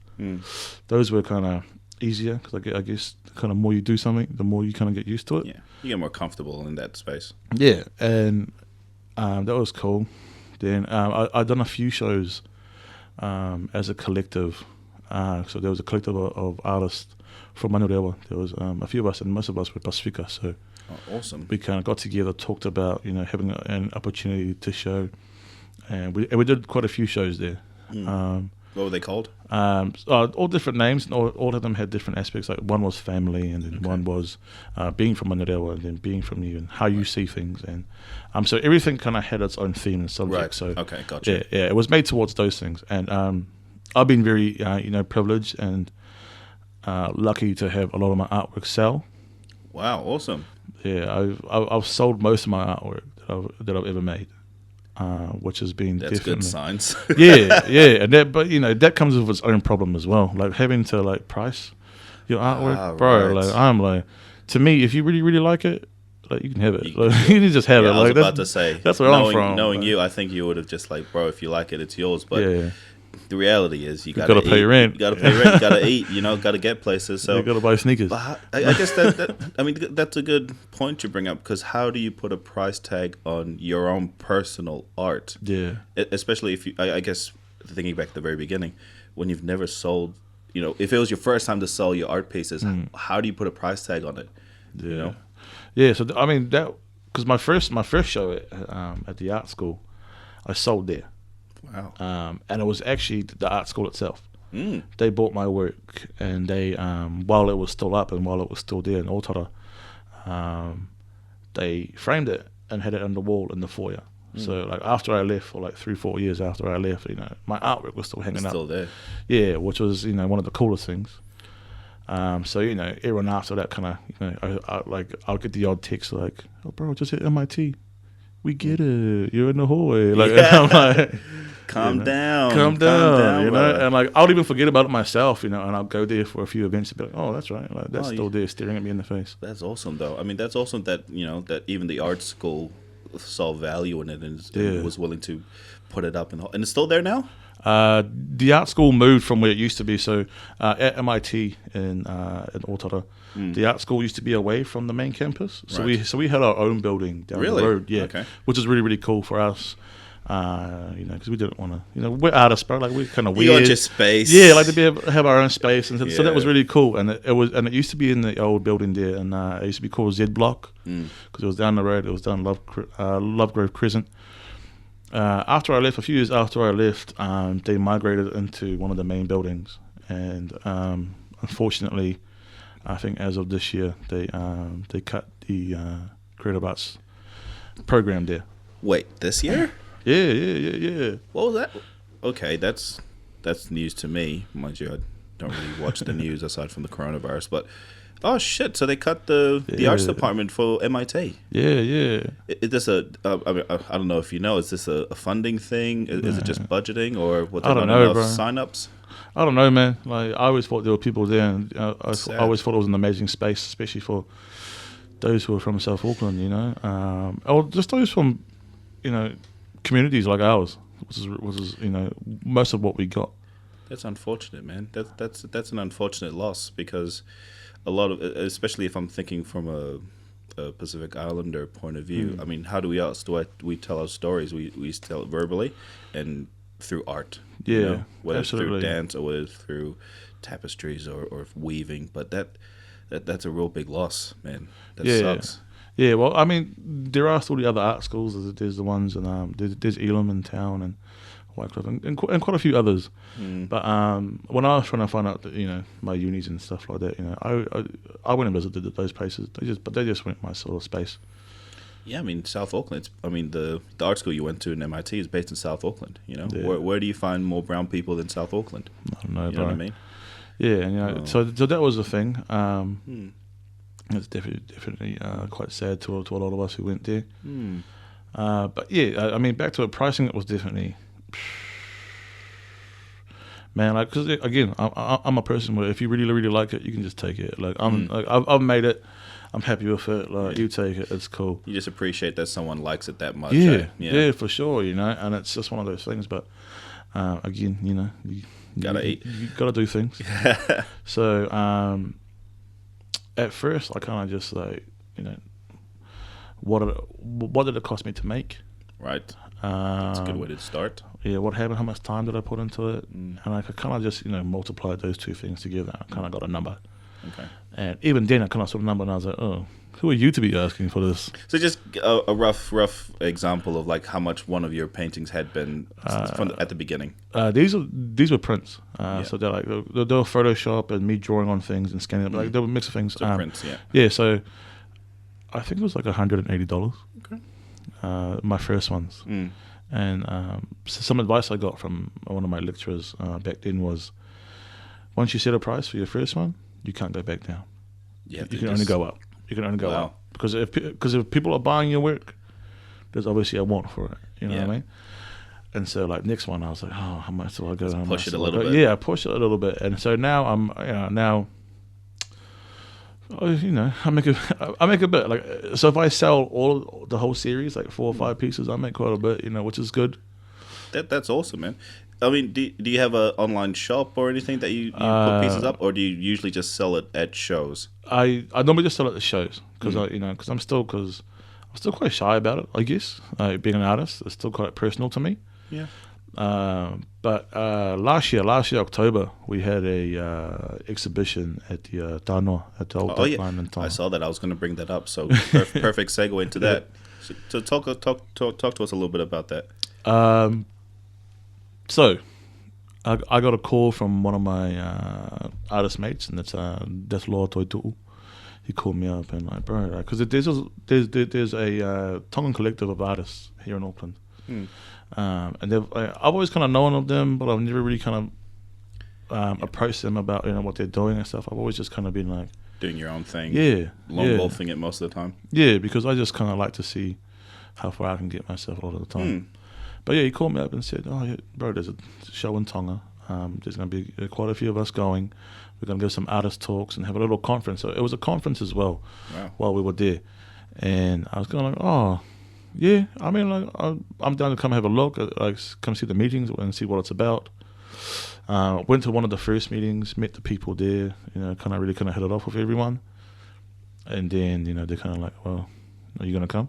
Those were kind of easier, because I guess kind of more you do something, the more you kind of get used to it. Yeah, you get more comfortable in that space. Yeah, and that was cool. Then I've done a few shows as a collective. So there was a collective of artists from Manurewa. There was a few of us, and most of us were Pacifica. So awesome. We kind of got together, talked about having an opportunity to show, and we did quite a few shows there. What were they called? All different names, and all of them had different aspects. Like one was family, and then one was being from Manurewa, and then being from you and how you see things, and so everything kind of had its own theme and subject. Right. So okay, gotcha. Yeah, it was made towards those things, and I've been very privileged and lucky to have a lot of my artwork sell. Wow, awesome. Yeah, I've sold most of my artwork that I've ever made. Which has been that's definitely good signs. yeah, and that comes with its own problem as well. Like having to like price your artwork, bro. Right. Like I'm like, to me, if you really really like it, like you can have it. You can just have it. I was like, about to say that's where I'm from. Knowing like, you, I think you would have just like, bro, if you like it, it's yours. But the reality is, you gotta pay rent. You gotta pay rent. You gotta eat. Gotta get places. So you gotta buy sneakers. But I guess that's a good point to bring up, because how do you put a price tag on your own personal art? Yeah. Especially if you, I guess, thinking back to the very beginning, when you've never sold, if it was your first time to sell your art pieces, how do you put a price tag on it? Yeah. Yeah. So I mean that, because my first show at the art school, I sold there. Wow. And it was actually the art school itself. They bought my work, and they, while it was still up and while it was still there in Otara, they framed it and had it on the wall in the foyer. So like after I left, for like 3-4 years after I left, my artwork was still hanging up. Still there. Yeah, which was one of the coolest things. So everyone after that kind of I'll get the odd text like, oh bro, just hit MIT. we get it. You're in the hallway. Like, and I'm like, calm down, you know. And like, I'll even forget about it myself, you know. And I'll go there for a few events and be like, oh, that's right. Like, that's still there, staring at me in the face. That's awesome, though. I mean, that's awesome that that even the art school saw value in it and was willing to put it up, and it's still there now. The art school moved from where it used to be. So at MIT in Otara, the art school used to be away from the main campus. So we had our own building down the road. Yeah, which is really, really cool for us. Because we didn't want to. We're artists, bro. Like, we're kind of weird. You want your space. Yeah, like to be able to have our own space, and so that was really cool. And it used to be in the old building there, and it used to be called Z Block because it was down the road. It was down Lovegrove Crescent. After I left, a few years after I left, they migrated into one of the main buildings, and unfortunately, I think as of this year, they cut the creative arts program there. Wait, this year? Yeah. What was that? Okay, that's news to me. Mind you, I don't really watch the news aside from the coronavirus, but oh shit! So they cut the arts department for MIT. Yeah. Is this I don't know if you know. Is this a funding thing? Is it just budgeting, or what? I don't know, bro. Sign-ups? I don't know, man. Like, I always thought there were people there, and I always thought it was an amazing space, especially for those who are from South Auckland. Or just those from communities like ours, which is most of what we got. That's unfortunate, man. That's an unfortunate loss, because a lot of, especially if I'm thinking from a Pacific Islander point of view, I mean, how do we tell our stories? We tell it verbally and through art. Yeah, whether absolutely. it's through dance or whether it's through tapestries or weaving. But that's a real big loss, man. That sucks. Yeah, well, I mean, there are still the other art schools. There's the ones, and there's Elam in town, and Whitecliff, and quite a few others. But when I was trying to find out that, my unis and stuff like that, I went and visited those places. They just weren't my sort of space. Yeah, I mean, South Auckland. The art school you went to in MIT is based in South Auckland. Where do you find more brown people than South Auckland? I don't know, you know what I mean? Yeah, and so that was the thing. It's definitely quite sad to a lot of us who went there. But yeah, I mean, back to it, pricing, it was definitely, man. Like, because again, I'm a person where if you really, really like it, you can just take it. Like, I've made it. I'm happy with it. Like, you take it, it's cool. You just appreciate that someone likes it that much. Yeah, for sure. And it's just one of those things. But again, you gotta eat. You gotta do things. So at first, I kind of just like, what did it cost me to make? Right. That's a good way to start. Yeah, what happened? How much time did I put into it? And I could kind of just multiply those two things together. I kind of got a number. Okay. And even then, I kind of saw the number, and I was like, oh, who are you to be asking for this? So just a rough example of like how much one of your paintings had been at the beginning. These were prints. So they're like they were Photoshop and me drawing on things and scanning them. Like, they were a mix of things. So prints, yeah. Yeah, so I think it was like $180. Okay. My first ones. And so some advice I got from one of my lecturers back then was, once you set a price for your first one, you can't go back down. Yeah, you can only go up. You can only go up. Because if people are buying your work, there's obviously a want for it. You know what I mean? And so, like, next one, I was like, oh, how much do I go? Push it a little bit. Yeah, I push it a little bit. And so now I make a bit. Like, so if I sell the whole series, like 4 or 5 pieces, I make quite a bit, which is good. That's awesome, man. I mean, do you have an online shop or anything that you put pieces up, or do you usually just sell it at shows? I normally just sell it at shows because I'm still quite shy about it. I guess being an artist, it's still quite personal to me. Yeah. But last year October, we had a exhibition at the Tanoa at the old line in Tonga. I saw that. I was going to bring that up. So perfect segue into that. So talk to us a little bit about that. So I got a call from one of my artist mates, and that's Lo Aupito. He called me up and like, bro, because there's a Tongan collective of artists here in Auckland. And I've always kind of known of them, but I've never really kind of approached them about what they're doing and stuff. I've always just kind of been like doing your own thing. Yeah, lone wolfing it most of the time. Yeah, because I just kind of like to see how far I can get myself a lot of the time. But yeah, he called me up and said, "Oh, yeah, bro, there's a show in Tonga. There's going to be quite a few of us going. We're going to give some artist talks and have a little conference." So it was a conference as well. Wow. While we were there. And I was kind of like, "Oh, yeah. I mean, like, I'm down to come have a look, like come see the meetings and see what it's about." Went to one of the first meetings, met the people there, kind of really hit it off with everyone. And then, they're kind of like, "Well, are you going to come?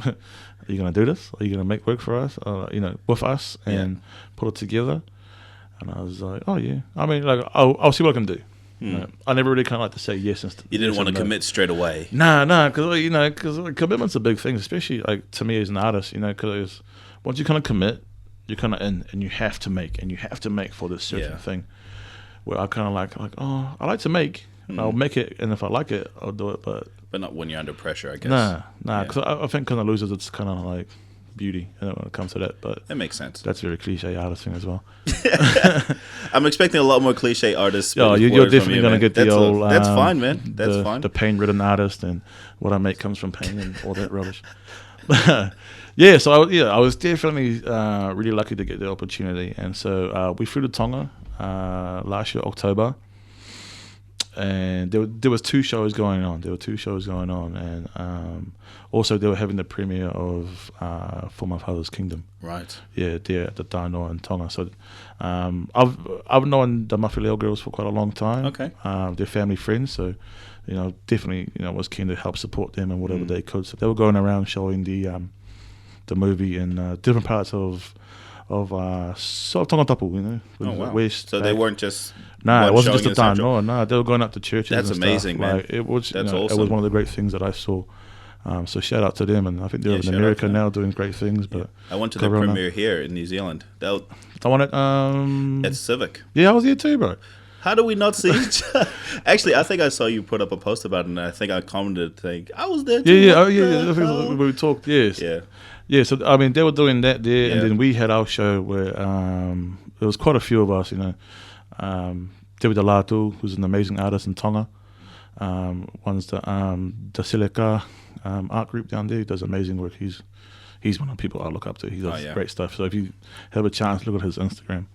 Are you going to do this? Are you going to make work for us, with us and put it together?" And I was like, "Oh, yeah. I mean, like, I'll see what I can do." I never really kind of like to say yes. You didn't want to commit straight away. Nah, because commitment's a big thing, especially like to me as an artist, because once you kind of commit, you're kind of in, and you have to make for this certain thing. Where I kind of like, oh, I like to make, I'll make it, and if I like it, I'll do it, but not when you're under pressure, I guess. Nah, because I think kind of losers, it's kind of like beauty when it comes to that, but that makes sense. That's a very cliche artist thing as well. I'm expecting a lot more cliche artists. Oh, you're definitely going to get the old. That's fine, man. That's fine. The pain-ridden artist, and what I make comes from pain and all that rubbish. Yeah, so I was definitely really lucky to get the opportunity, and so we flew to Tonga last year, October. And there was two shows going on. And also they were having the premiere of For My Father's Kingdom. Right. Yeah, there at the Tainua in Tonga. So I've known the Mawhileo girls for quite a long time. Okay. They're family friends, so definitely was keen to help support them and whatever they could. So they were going around showing the movie in different parts of Tongatapu, Oh, wow. West. So they weren't just it wasn't just a time. No, they were going up to churches. That's and amazing, stuff. man. Like, it was. That's awesome. It was one of the great things that I saw. So shout out to them, and I think they're in America now doing great things. But I went to the premiere here in New Zealand. I want it. At Civic. Yeah, I was here too, bro. How do we not see each other? Actually, I think I saw you put up a post about it, and I think I commented, I was there too. Yeah. I think we talked. Yes. Yeah. So I mean, they were doing that there, and then we had our show where there was quite a few of us. David Alatu, who's an amazing artist in Tonga, runs the Sileka art group down there. He does amazing work. He's one of the people I look up to. He does great stuff. So if you have a chance, look at his Instagram.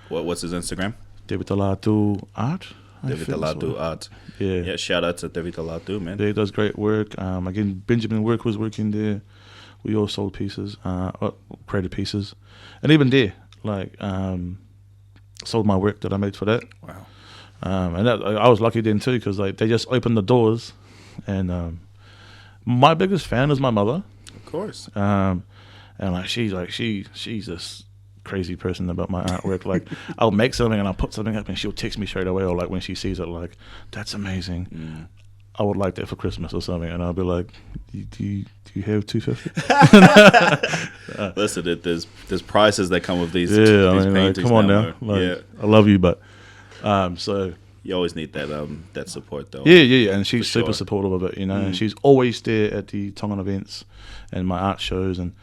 What's his Instagram? David Alatu Art. David Alatu Art. Yeah. Shout out to David Alatu, man. Yeah, he does great work. Again, Benjamin Work was working there. We all sold pieces, created pieces, and even there, sold my work that I made for that. Wow. And I was lucky then too, because they just opened the doors, and my biggest fan is my mother. Of course. And she's this crazy person about my artwork. Like, I'll make something and I'll put something up, and she'll text me straight away, or like when she sees it, like, "That's amazing. I would like that for Christmas," or something, and I'll be like, "Do you have $250?" Listen, there's prices that come with these. Yeah, these paintings. Come on now. I love you, but so you always need that support, though. Yeah, and she's super supportive of it, and she's always there at the Tongan events and my art shows, and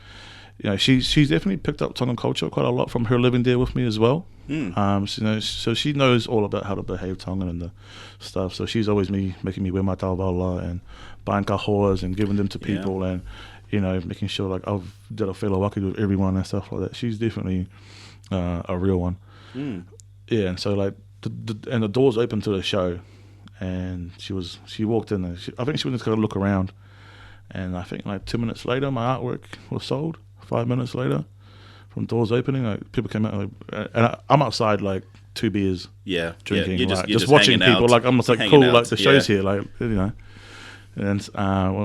she's definitely picked up Tongan culture quite a lot from her living there with me as well. So she knows all about how to behave Tongan and the stuff. So she's always making me wear my tauvala and buying kahoas and giving them to people, and making sure like I've did a fellow waki with everyone and stuff like that. She's definitely a real one. Yeah, and so like the doors opened to the show, and she walked in, and I think she was just going to look around, and I think like 2 minutes later my artwork was sold. 5 minutes later, from doors opening, like, people came out, and I'm outside like 2 beers, drinking, you're just watching people. Like, I'm just like, cool, like the show's here, like, And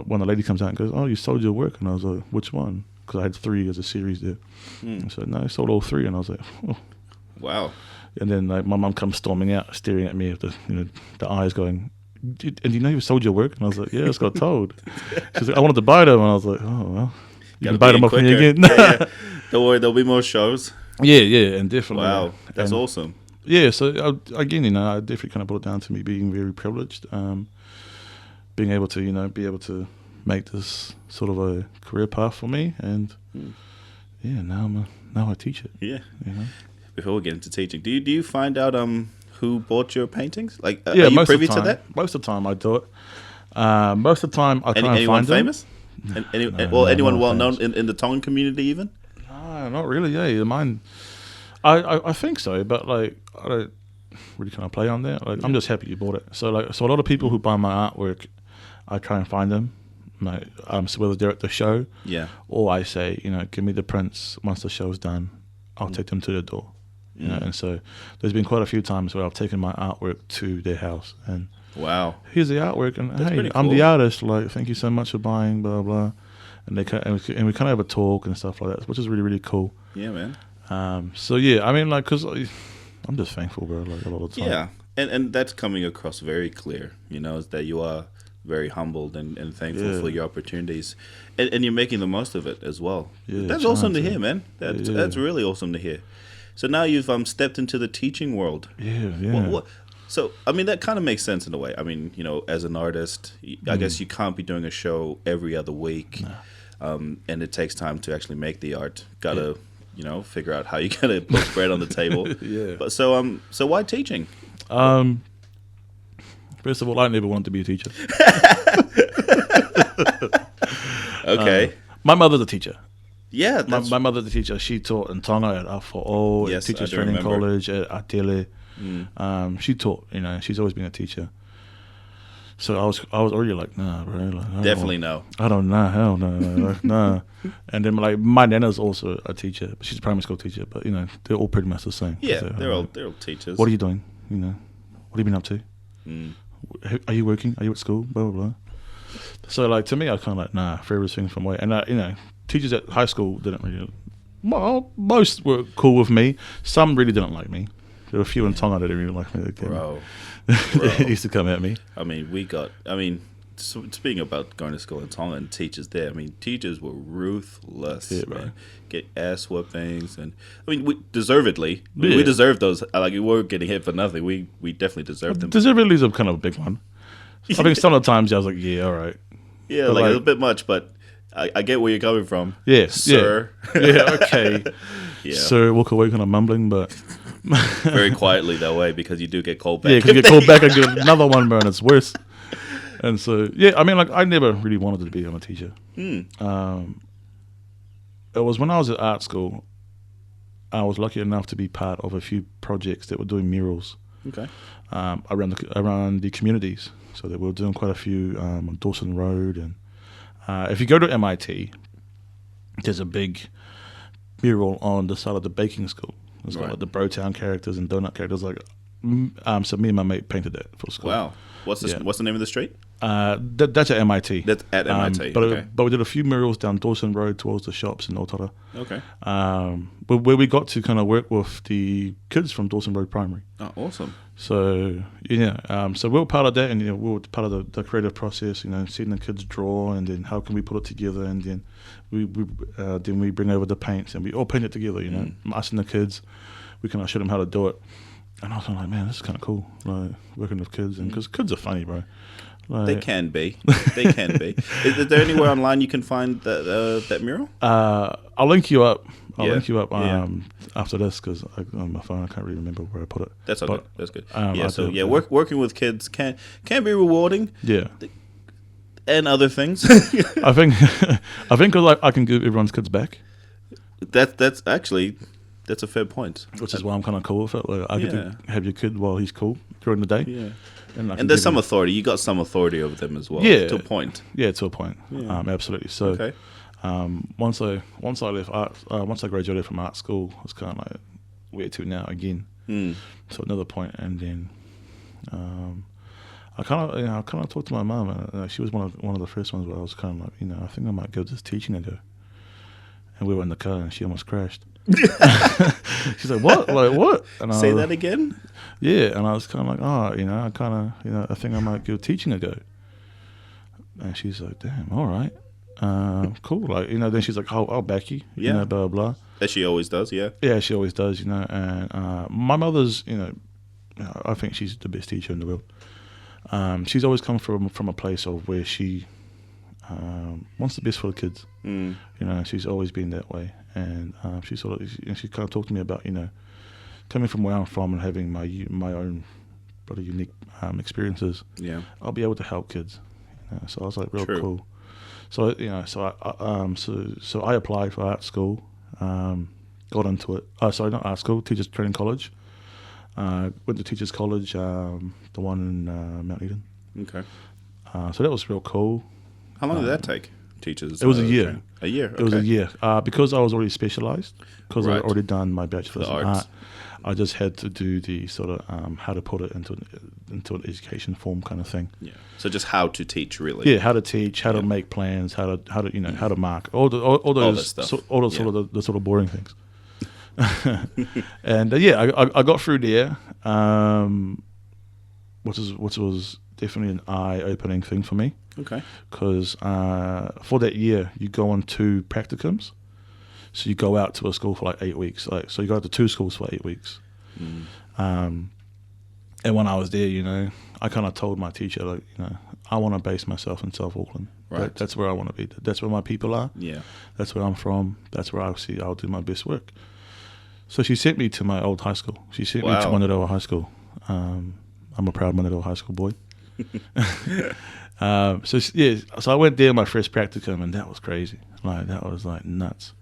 when the lady comes out and goes, "Oh, you sold your work," and I was like, "Which one?" Because I had 3 as a series there. And so no, I sold all 3, and I was like, "Oh, wow." And then like my mum comes storming out, staring at me with the eyes going, "And you know you sold your work?" And I was like, "Yeah, I just got told." She's like, "I wanted to buy them," and I was like, "Oh well." You can buy them off me again. Yeah. Don't worry, there'll be more shows. Yeah, and definitely. Wow, that's awesome. Yeah, so again, I definitely kind of brought it down to me being very privileged, being able to make this sort of a career path for me, and now I teach it. Yeah. Before we get into teaching, do you find out who bought your paintings? Like, are you most privy of the time, to that? Most of the time I do it. Most of the time I try and find famous? Anyone well known in the Tongan community even? No, not really. Yeah, mine. I think so, but like I don't really kind of play on there. Like I'm just happy you bought it. So a lot of people who buy my artwork, I try and find them. Like so whether they're at the show, or I say, give me the prints once the show's done. I'll take them to the door. You know, and so there's been quite a few times where I've taken my artwork to their house and here's the artwork, and that's hey, cool. I'm the artist. Like, thank you so much for buying, blah blah. And we kind of have a talk and stuff like that, which is really really cool. Yeah, man. So yeah, I mean, like, cause I'm just thankful, bro. Like a lot of the time. Yeah, and that's coming across very clear. Is that you are very humbled and thankful for your opportunities, and you're making the most of it as well. Yeah, that's awesome to hear, man. That's really awesome to hear. So now you've stepped into the teaching world. Yeah. So I mean that kind of makes sense in a way. I mean, as an artist, I guess you can't be doing a show every other week, and it takes time to actually make the art. Gotta figure out how you gotta put bread on the table. But so why teaching? First of all, I never wanted to be a teacher. Okay. My mother's a teacher. Yeah, my mother's a teacher. She taught in Tonga at Aotearoa, at Teachers Training College, at Atele. She taught, she's always been a teacher. So I was already like, nah, bro. Like, definitely no. I don't know. Hell no. Like, nah. And then like my nana's also a teacher, but she's a primary school teacher. But they're all pretty much the same. Yeah, they're all teachers. What are you doing? What have you been up to? Are you working? Are you at school? Blah blah blah. So like to me, I kind of like nah, furthest thing from away. And teachers at high school didn't really. Well, most were cool with me. Some really didn't like me. There were a few in Tonga that didn't really like me. Bro. They used to come at me. I mean, speaking about going to school in Tonga and teachers there, I mean, teachers were ruthless. Yeah, man. Get ass whoopings, and I mean, we deservedly. We deserved those. Like, we weren't getting hit for nothing. We definitely deserved them. Deservedly is a kind of a big one. I think some of the times I was like, yeah, all right. Yeah, like a bit much, but I get where you're coming from. Yeah, sir. Yeah, okay. Yeah. Sir, walk away kind of mumbling, but very quietly that way, because you do get called back. Yeah, because you get called back and get another one, bro, and it's worse. And so, yeah, I mean, like, I never really wanted to be a teacher. It was when I was at art school, I was lucky enough to be part of a few projects that were doing murals. Okay. Around the communities. So they were doing quite a few on Dawson Road, and if you go to MIT, there's a big mural on the side of the baking school. It's got like the Brotown characters and donut characters. Like, so me and my mate painted that for school. Wow. What's the name of the street? That's at MIT. That's at MIT. But we did a few murals down Dawson Road towards the shops in Otara. Okay. But where we got to kind of work with the kids from Dawson Road Primary. Oh, awesome. So so we were part of that, and we were part of the creative process. Seeing the kids draw, and then how can we put it together, and then we bring over the paints, and we all paint it together. Us and the kids, we kind of show them how to do it. And I was like, man, this is kind of cool, like working with kids, and because kids are funny, bro. Like, they can be. Is there anywhere online you can find that mural? I'll link you up. After this, because on my phone I can't really remember where I put it. That's okay. That's good. Working with kids can be rewarding. Yeah. And other things. I think because I can give everyone's kids back. That's a fair point. Which is why I'm kind of cool with it. Like, I get to have your kid while he's cool during the day. Yeah. And there's some authority. You got some authority over them as well. Yeah. To a point. Yeah, to a point. Yeah. Absolutely. So, okay. Once I left art, once I graduated from art school, I was kind of like, where to now again? So another point, and then I kind of talked to my mum, and she was one of the first ones where I was kind of like, I think I might give this teaching a go. And we were in the car, and she almost crashed. She's like, what? Like, what? And Say that again? Yeah, and I was kind of like, I think I might give teaching a go. And she's like, damn, all right. Cool. Like, then she's like, I'll back you, blah, blah, blah. As she always does, yeah. Yeah, she always does, and my mother's, I think she's the best teacher in the world. She's always come from a place of where she wants the best for the kids. She's always been that way. And she kind of talked to me about, coming from where I'm from and having my own pretty unique experiences. Yeah, I'll be able to help kids. So I was like, real cool. So so I applied for art school, got into it. Sorry, not art school, teachers training college. Went to teachers college, the one in Mount Eden. Okay. So that was real cool. How long did that take? Teachers. It was a year. Training? A year. Okay. It was a year because I was already specialised, because Right. I'd already done my bachelor's in arts. art. I just had to do the sort of how to put it into an education form kind of thing. Yeah. So just how to teach, really. Yeah, how to teach, how to make plans, how to how to mark, all those stuff. all the sort of the sort of boring things. And I got through there, which was definitely an eye-opening thing for me. Okay. Because for that year, you go on 2 practicums. So you go out to a school for like 8 weeks. So you go out to 2 schools for 8 weeks. And when I was there, I kind of told my teacher, I want to base myself in South Auckland. Right. That's where I want to be. That's where my people are. Yeah. That's where I'm from. That's where I'll do my best work. So she sent me to my old high school. She sent me to Manitoa High School. I'm a proud Manitoa High School boy. So I went there my first practicum, and that was crazy. That was nuts.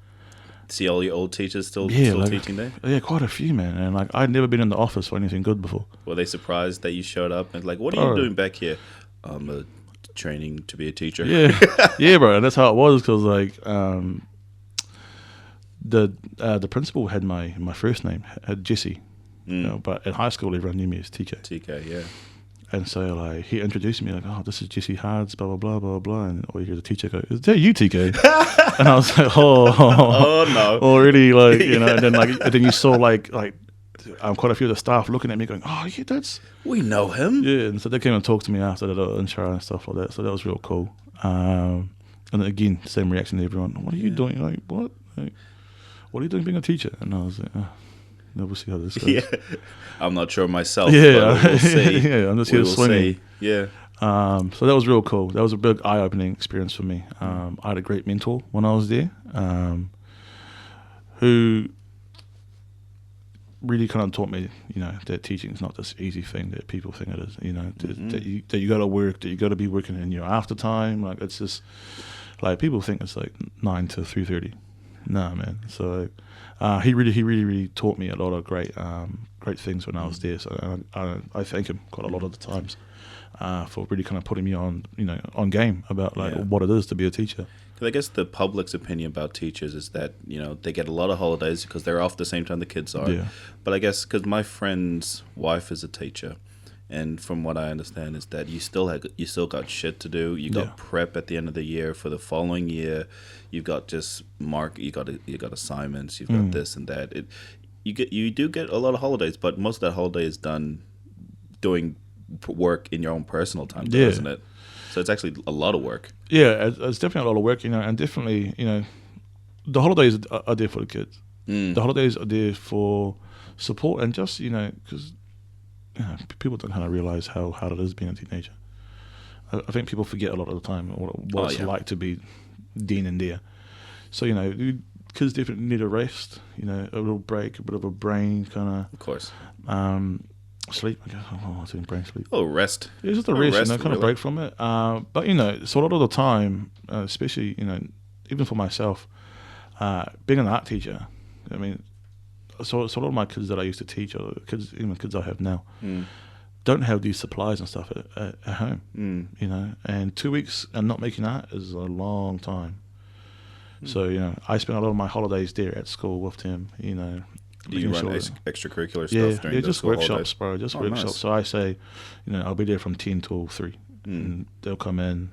See all your old teachers still teaching there? Yeah, quite a few, man. And I'd never been in the office for anything good before. Were they surprised that you showed up and what are you doing back here? I'm training to be a teacher. Yeah, yeah, bro. And that's how it was, because the principal had my first name, had Jesse. But at high school everyone knew me as TK. TK, yeah. And so he introduced me this is Jesse Hards, blah blah blah blah blah, and all you hear the teacher go, "Is that you, TK?" And I was like, "Oh no!" Already, and then you saw quite a few of the staff looking at me, going, "Oh yeah, that's we know him." Yeah, and so they came and talked to me after the intro and stuff like that. So that was real cool. And again, same reaction to everyone. What are you doing? What? What are you doing being a teacher? And I was like, we'll see how this goes. Yeah, I'm not sure myself. Yeah, but we'll see. Yeah, I'm just here swinging. Yeah. So that was real cool. That was a big eye-opening experience for me. I had a great mentor when I was there, who really kind of taught me, that teaching is not this easy thing that people think it is. That you got to work, that you got to be working in your after time. It's just people think it's 9 to 3:30. Nah, man. So he really taught me a lot of great things when I was there. So I thank him quite a lot of the times for really kind of putting me on game about what it is to be a teacher. Because I guess the public's opinion about teachers is that they get a lot of holidays because they're off the same time the kids are. Yeah. But I guess because my friend's wife is a teacher, and from what I understand is that you still got shit to do. You got prep at the end of the year for the following year. You've got just you got assignments. You've got this and that. You do get a lot of holidays, but most of that holiday is done doing work in your own personal time, isn't it? So it's actually a lot of work. Yeah, it's definitely a lot of work, and definitely, the holidays are there for the kids. The holidays are there for support and just, because people don't kind of realize how hard it is being a teenager. I think people forget a lot of the time what it's like to be then and there. So, kids definitely need a rest, a little break, a bit of a brain kind of course. Sleep, I guess. I'm doing brain sleep. Oh, rest. Yeah, just a rest, kind of break from it. But so a lot of the time, especially even for myself, being an art teacher, I mean, so a lot of my kids that I used to teach, or even kids I have now, don't have these supplies and stuff at home. And 2 weeks and not making art is a long time. So I spent a lot of my holidays there at school with him. Do you run extracurricular stuff during just school workshops, holidays? bro. Just workshops. Nice. So I say, I'll be there from 10 till 3. And they'll come in,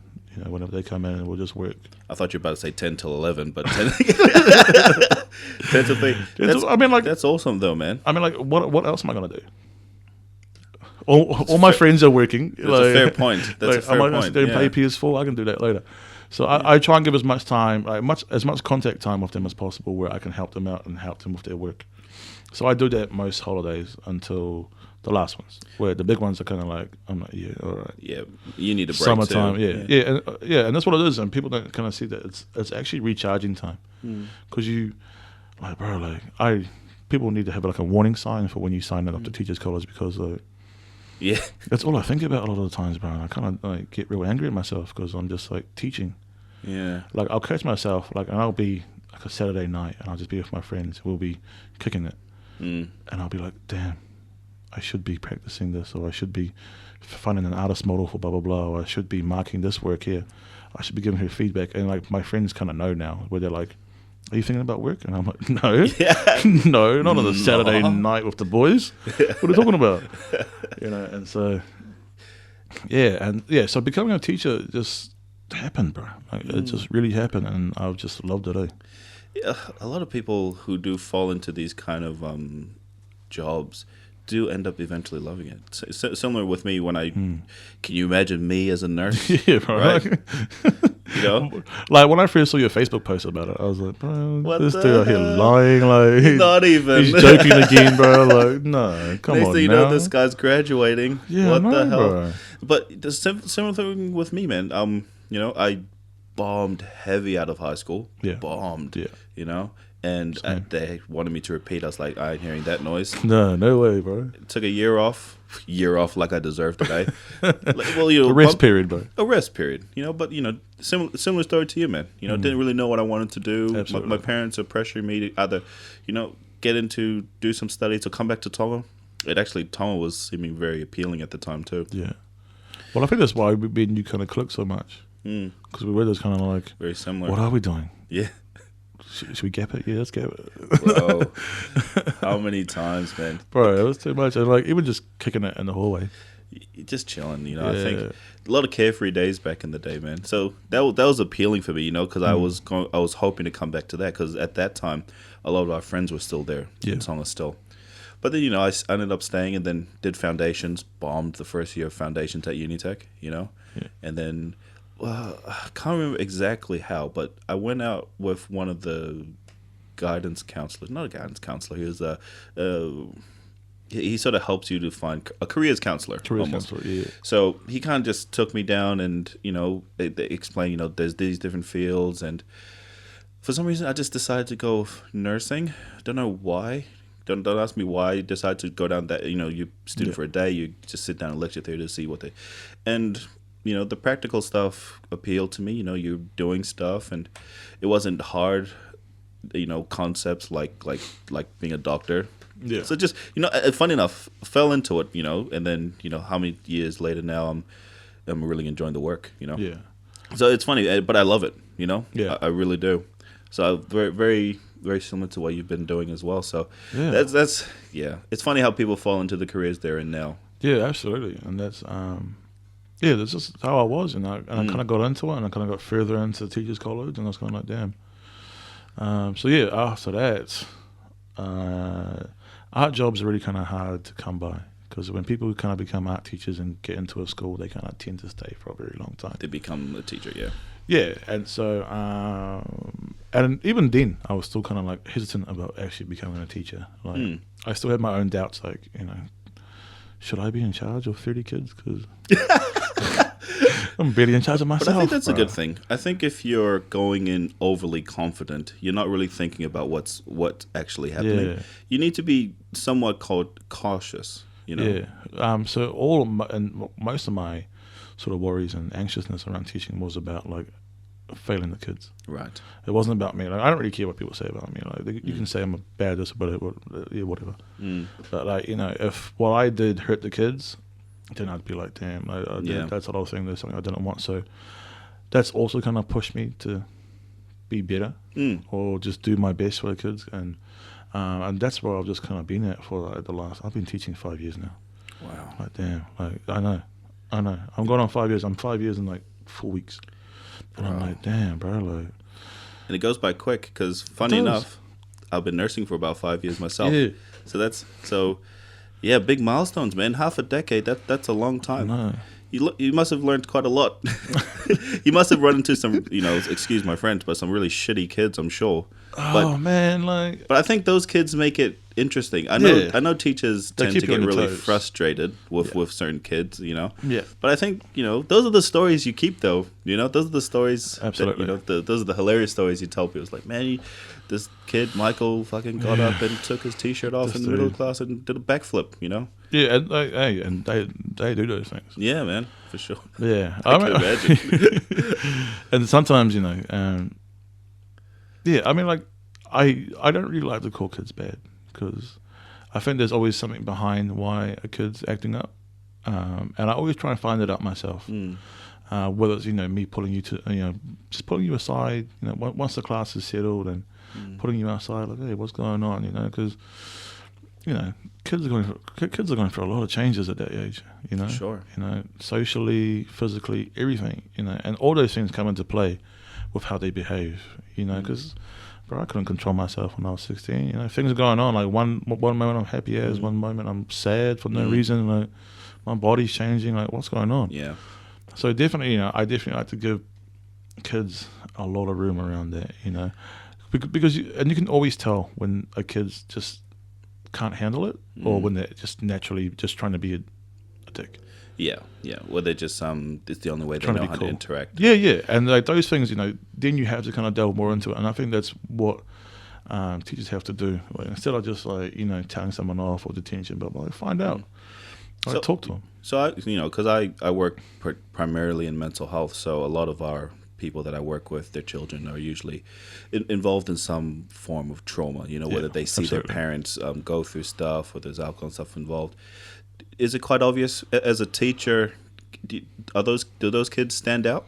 whenever they come in, we'll just work. I thought you were about to say 10 till 11, but 10 till 3. That's awesome, though, man. I mean, what else am I going to do? All my friends are working. That's a fair point. That's a fair point. I'm going to sit there and play PS4. I can do that later. So I try and give as much time, as much contact time with them as possible, where I can help them out and help them with their work. So I do that most holidays until the last ones, where the big ones are kind of I'm like, yeah, all right. Yeah, you need a break. Summertime, too. And that's what it is, and people don't kind of see that it's actually recharging time, because people need to have a warning sign for when you sign up to teachers' college, because that's all I think about a lot of the times, bro. I kind of get real angry at myself because I'm just teaching, Yeah. Like, I'll catch myself, like, and I'll be, like, a Saturday night, and I'll just be with my friends. We'll be kicking it. And I'll be like, damn, I should be practicing this, or I should be finding an artist model for blah, blah, blah, or I should be marking this work here. I should be giving her feedback. And, like, my friends kind of know now, where they're like, are you thinking about work? And I'm like, no. No, not on a Saturday night with the boys. What are you talking about? You know, and so, so becoming a teacher just happened, bro. Like, it just really happened, and I've just loved it, eh? Yeah, a lot of people who do fall into these kind of jobs do end up eventually loving it. Similar with me when can you imagine me as a nurse? Yeah, bro. Right? You know? Like, when I first saw your Facebook post about it, I was like, bro, what this dude out here lying. Like, not even. He's joking again, bro. Like, no, come Next on thing you now. know, this guy's graduating. Yeah, what the hell? Bro. But the similar thing with me, man. You know, I bombed heavy out of high school. Yeah. Bombed. Yeah. You know? And they wanted me to repeat. I was like, I ain't hearing that noise. No way, bro. Took a year off like I deserved today. Well, you know, A rest period, bro. A rest period, you know. But you know, similar story to you, man. You know, didn't really know what I wanted to do. Absolutely. My parents are pressuring me to either, you know, do some studies or come back to Tonga. Tonga was seeming very appealing at the time too. Yeah. Well, I think that's why we and you kind of click so much, because we were just kind of like very similar. What are we doing? Yeah. Should we gap it? Yeah, let's gap it. Bro, how many times, man? Bro, it was too much. And like, even just kicking it in the hallway. Just chilling, you know. Yeah. I think a lot of carefree days back in the day, man. So that was appealing for me, you know, because I was hoping to come back to that, because at that time, a lot of our friends were still there in Tonga still. But then, you know, I ended up staying and then did foundations, bombed the first year of foundations at Unitech, you know, and then. I can't remember exactly how, but I went out with one of the guidance counselors. Not a guidance counselor. He was he sort of helps you to find a careers counselor. Counselor, yeah. So he kind of just took me down, and you know, they explained, you know, there's these different fields, and for some reason I just decided to go nursing. Don't know why. Don't ask me why I decided to go down that. You know, you student for a day, you just sit down in lecture theatre to see what they and. You know, the practical stuff appealed to me. You know, you're doing stuff, and it wasn't hard. You know, concepts like being a doctor. Yeah. So just, you know, funny enough, fell into it. You know, and then, you know, how many years later now I'm really enjoying the work. You know. Yeah. So it's funny, but I love it. You know. Yeah. I really do. So very very very similar to what you've been doing as well. So that's It's funny how people fall into the careers they're in now. Yeah, absolutely, and that's. Yeah, that's just how I was, and I kind of got into it, and I kind of got further into the teachers' college, and I was kind of like, damn. So yeah, after that, art jobs are really kind of hard to come by, because when people kind of become art teachers and get into a school, they kind of tend to stay for a very long time. They become a teacher, yeah. Yeah, and so, and even then, I was still kind of like hesitant about actually becoming a teacher. Like, I still had my own doubts, like, you know, should I be in charge of 30 kids? Because I'm barely in charge of myself. But I think that's a good thing. I think if you're going in overly confident, you're not really thinking about what's actually happening. Yeah. You need to be somewhat cautious, you know? Yeah. So most of my sort of worries and anxiousness around teaching was about, like, failing the kids. Right. It wasn't about me. Like, I don't really care what people say about me. Like, you can say I'm a bad this, but whatever. But, like, you know, if what I did hurt the kids, then I'd be like, damn, that's what I was saying. There's something I didn't want. So that's also kind of pushed me to be better or just do my best for the kids. And that's where I've just kind of been at for like I've been teaching 5 years now. Wow. Like, damn. Like, I know. I'm going on 5 years. I'm 5 years in like 4 weeks. And I'm like, damn, bro. Like, and it goes by quick, because funny enough, I've been nursing for about 5 years myself. Yeah. Yeah, big milestones, man. Half a decade. That's a long time. No. You must have learned quite a lot. You must have run into some, you know, excuse my French, but some really shitty kids, I'm sure. Man, like. But I think those kids make it interesting. I know teachers They tend keep to you get on your really toes. frustrated with certain kids, you know. Yeah. But I think, you know, those are the stories you keep, though. You know, those are the stories. Absolutely. That, you know, those are the hilarious stories you tell people. It's like, man, this kid Michael fucking got up and took his t-shirt off in the middle of class and did a backflip. You know. Yeah, and they do those things. Yeah, man, for sure. Yeah, I can imagine. And sometimes, you know, yeah, I mean, like, I don't really like to call kids bad because I think there's always something behind why a kid's acting up, and I always try and find it out myself. Whether it's, you know, me pulling you to, you know, just pulling you aside, you know, once the class is settled and putting you outside, like, hey, what's going on, you know, because, you know, kids are going through a lot of changes at that age, you know. Sure. You know, socially, physically, everything, you know, and all those things come into play with how they behave, you know, because, bro, I couldn't control myself when I was 16, you know, things are going on, like one moment I'm happy as, one moment I'm sad for no reason, like, my body's changing, like, what's going on? Yeah. So definitely, you know, I definitely like to give kids a lot of room around that, you know, because you can always tell when a kid's just can't handle it, or when they're just naturally just trying to be a dick. Yeah. Well, they're just it's the only way they Trying to know be how cool. to interact. Yeah, and like those things, you know, then you have to kind of delve more into it, and I think that's what teachers have to do. Like, instead of just, like, you know, telling someone off or detention, but, like, find out, like, talk to them. So because I work primarily in mental health, so a lot of our people that I work with, their children are usually involved in some form of trauma, you know, whether they see their parents go through stuff or there's alcohol and stuff involved. Is it quite obvious as a teacher? Do those kids stand out?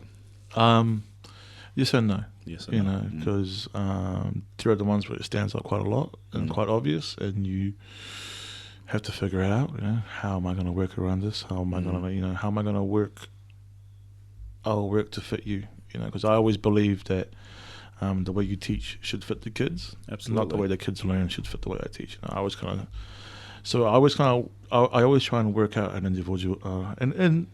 Yes and no. Yes and you no. know, because there are the ones where it stands out quite a lot and quite obvious, and you have to figure out, you know, how am I going to work around this? How am I going to, you know, how am I going to work? I'll work to fit you, you know, because I always believe that the way you teach should fit the kids. Absolutely. Not the way the kids learn should fit the way I teach. You know, I always try and work out an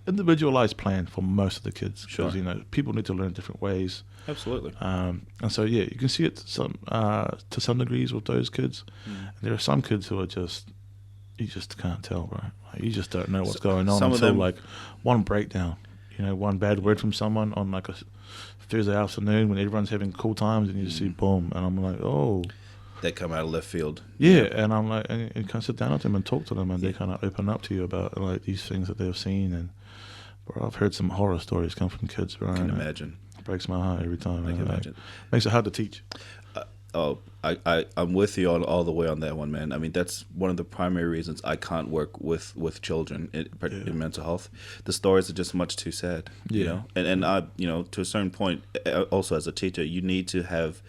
individualized plan for most of the kids, because you know, people need to learn different ways. Absolutely. And so yeah, you can see it to some degrees with those kids. And there are some kids who are you just can't tell, right? Like, you just don't know what's going on until like one breakdown, you know, one bad word from someone on like a Thursday afternoon when everyone's having cool times, and you just see boom, and I'm like, oh. They come out of left field. Yeah, and I'm like, and you kind of sit down with them and talk to them, and they kind of open up to you about like these things that they've seen. And bro, I've heard some horror stories come from kids, bro. I can imagine. It breaks my heart every time. I can imagine. Makes it hard to teach. I'm with you all the way on that one, man. I mean, that's one of the primary reasons I can't work with children in mental health. The stories are just much too sad, you know. And I, you know, to a certain point, also as a teacher, you need to have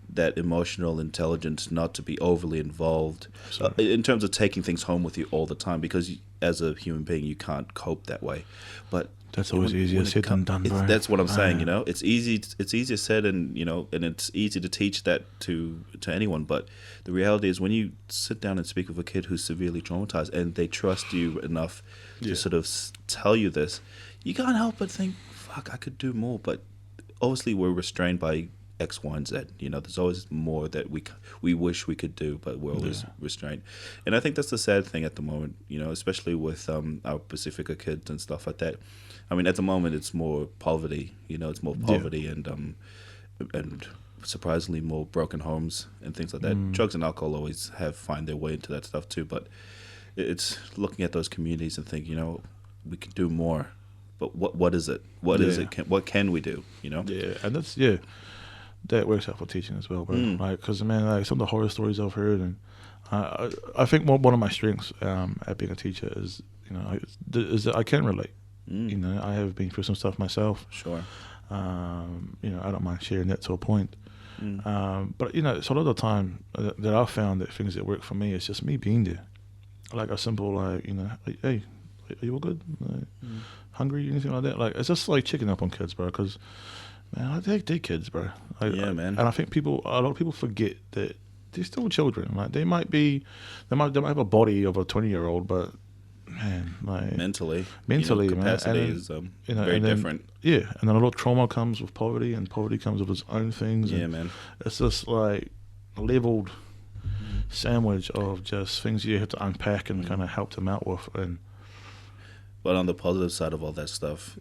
that emotional intelligence not to be overly involved in terms of taking things home with you all the time, because as a human being you can't cope that way. But that's always easier said than done, bro. That's what I'm saying, you know. It's easier said, and you know, and it's easy to teach that to anyone, but the reality is when you sit down and speak with a kid who's severely traumatized and they trust you enough to sort of tell you this, you can't help but think, fuck, I could do more. But obviously we're restrained by X, Y, and Z. You know, there's always more that we wish we could do, but we're always restrained. And I think that's the sad thing at the moment, you know, especially with our Pacifica kids and stuff like that. I mean, at the moment, it's more poverty. You know, it's more poverty and surprisingly more broken homes and things like that. Drugs and alcohol always find their way into that stuff too. But it's looking at those communities and think, you know, we could do more. But what is it? What is it? What can we do? You know? Yeah, and that's that works out for teaching as well, bro. Like, because man, like some of the horror stories I've heard, and I think one of my strengths at being a teacher is, you know, is that I can relate. You know, I have been through some stuff myself. Sure. You know, I don't mind sharing that to a point. But you know, so a lot of the time that I've found that things that work for me is just me being there, like a simple like, you know, like, hey, are you all good? Like, hungry? Anything like that? Like, it's just like checking up on kids, bro. Because man, they're kids, bro. Like, man. And I think a lot of people forget that they're still children. Like, they might have a body of a 20-year-old, but man, like mentally, you know, capacity man, is you know, very and then, different. Yeah, and then a lot of trauma comes with poverty, and poverty comes with its own things. Yeah, and man. It's just like leveled sandwich of just things you have to unpack and kind of help them out with. And but on the positive side of all that stuff,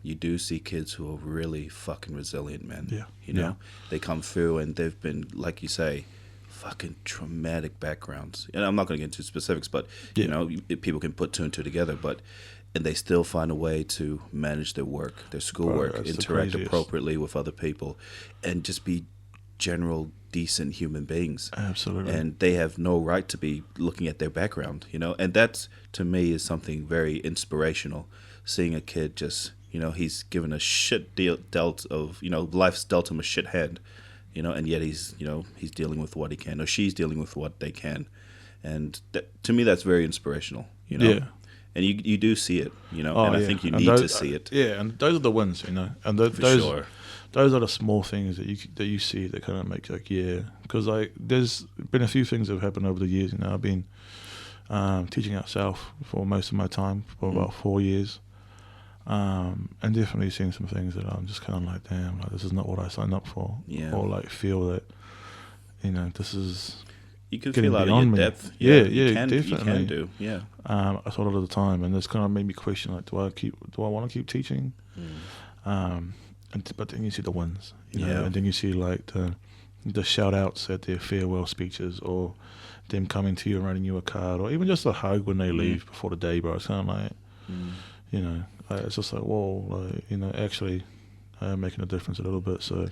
you do see kids who are really fucking resilient, man. Yeah. You know, they come through and they've been, like you say, fucking traumatic backgrounds. And I'm not going to get into specifics, but you know, people can put two and two together, and they still find a way to manage their work, their schoolwork, interact appropriately with other people, and just be general decent human beings. Absolutely. And they have no right to be looking at their background, you know. And that's, to me, is something very inspirational. Seeing a kid just, you know, he's given a shit dealt of, you know, life's dealt him a shit hand, you know, and yet he's, you know, he's dealing with what he can, or she's dealing with what they can. And to me, that's very inspirational, you know. Yeah. And you do see it, you know, I think you need to see it. Yeah, and those are the wins, you know, and those are the small things that you see that kind of make like, because like there's been a few things that have happened over the years. You know, I've been teaching out south for most of my time for about 4 years, and definitely seeing some things that I'm just kind of like, damn, like this is not what I signed up for, or like feel that, you know, this is. You can feel out of your depth. Yeah, definitely. You can do. Yeah. I thought a lot of the time, and it's kind of made me question, like, do I want to keep teaching? But then you see the wins, you know, and then you see like the shout outs at their farewell speeches, or them coming to you and writing you a card, or even just a hug when they leave before the day, bro. It's kind of like, you know, it's just like, whoa, like, you know, actually I am making a difference a little bit. So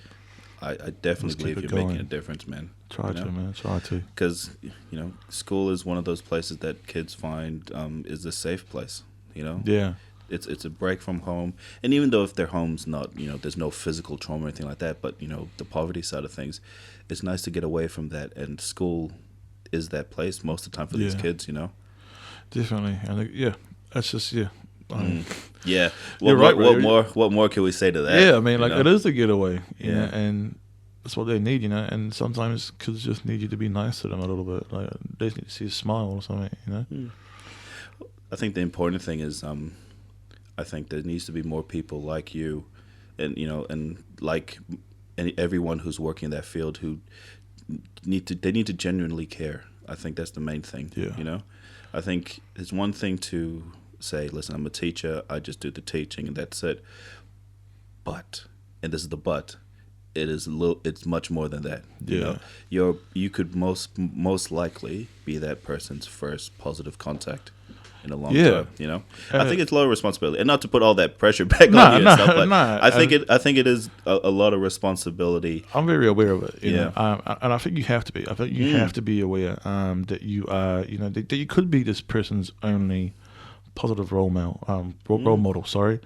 I definitely believe you're making a difference, man. Try to. Because, you know, school is one of those places that kids find is a safe place, you know? Yeah. It's a break from home. And even though if their home's not, you know, there's no physical trauma or anything like that, but, you know, the poverty side of things, it's nice to get away from that. And school is that place most of the time for these kids, you know? Definitely. And, that's just, yeah. What more can we say to that? Yeah, I mean, like, it is the getaway, you know, and that's what they need, you know. And sometimes kids just need you to be nice to them a little bit. Like, they just need to see a smile or something, you know. I think the important thing is, I think there needs to be more people like you, and you know, and like everyone who's working in that field who need to genuinely care. I think that's the main thing. You know, I think it's one thing to say, listen, I'm a teacher, I just do the teaching and that's it. But, and this is the but, it's much more than that. You know, you could most likely be that person's first positive contact in a long time. You know, I think it's a lot of responsibility, and not to put all that pressure back on you and stuff, but I think it is a lot of responsibility. I'm very aware of it. You know? And I think you have to be. I think you have to be aware that you are. You know, that you could be this person's only positive role model. Sorry,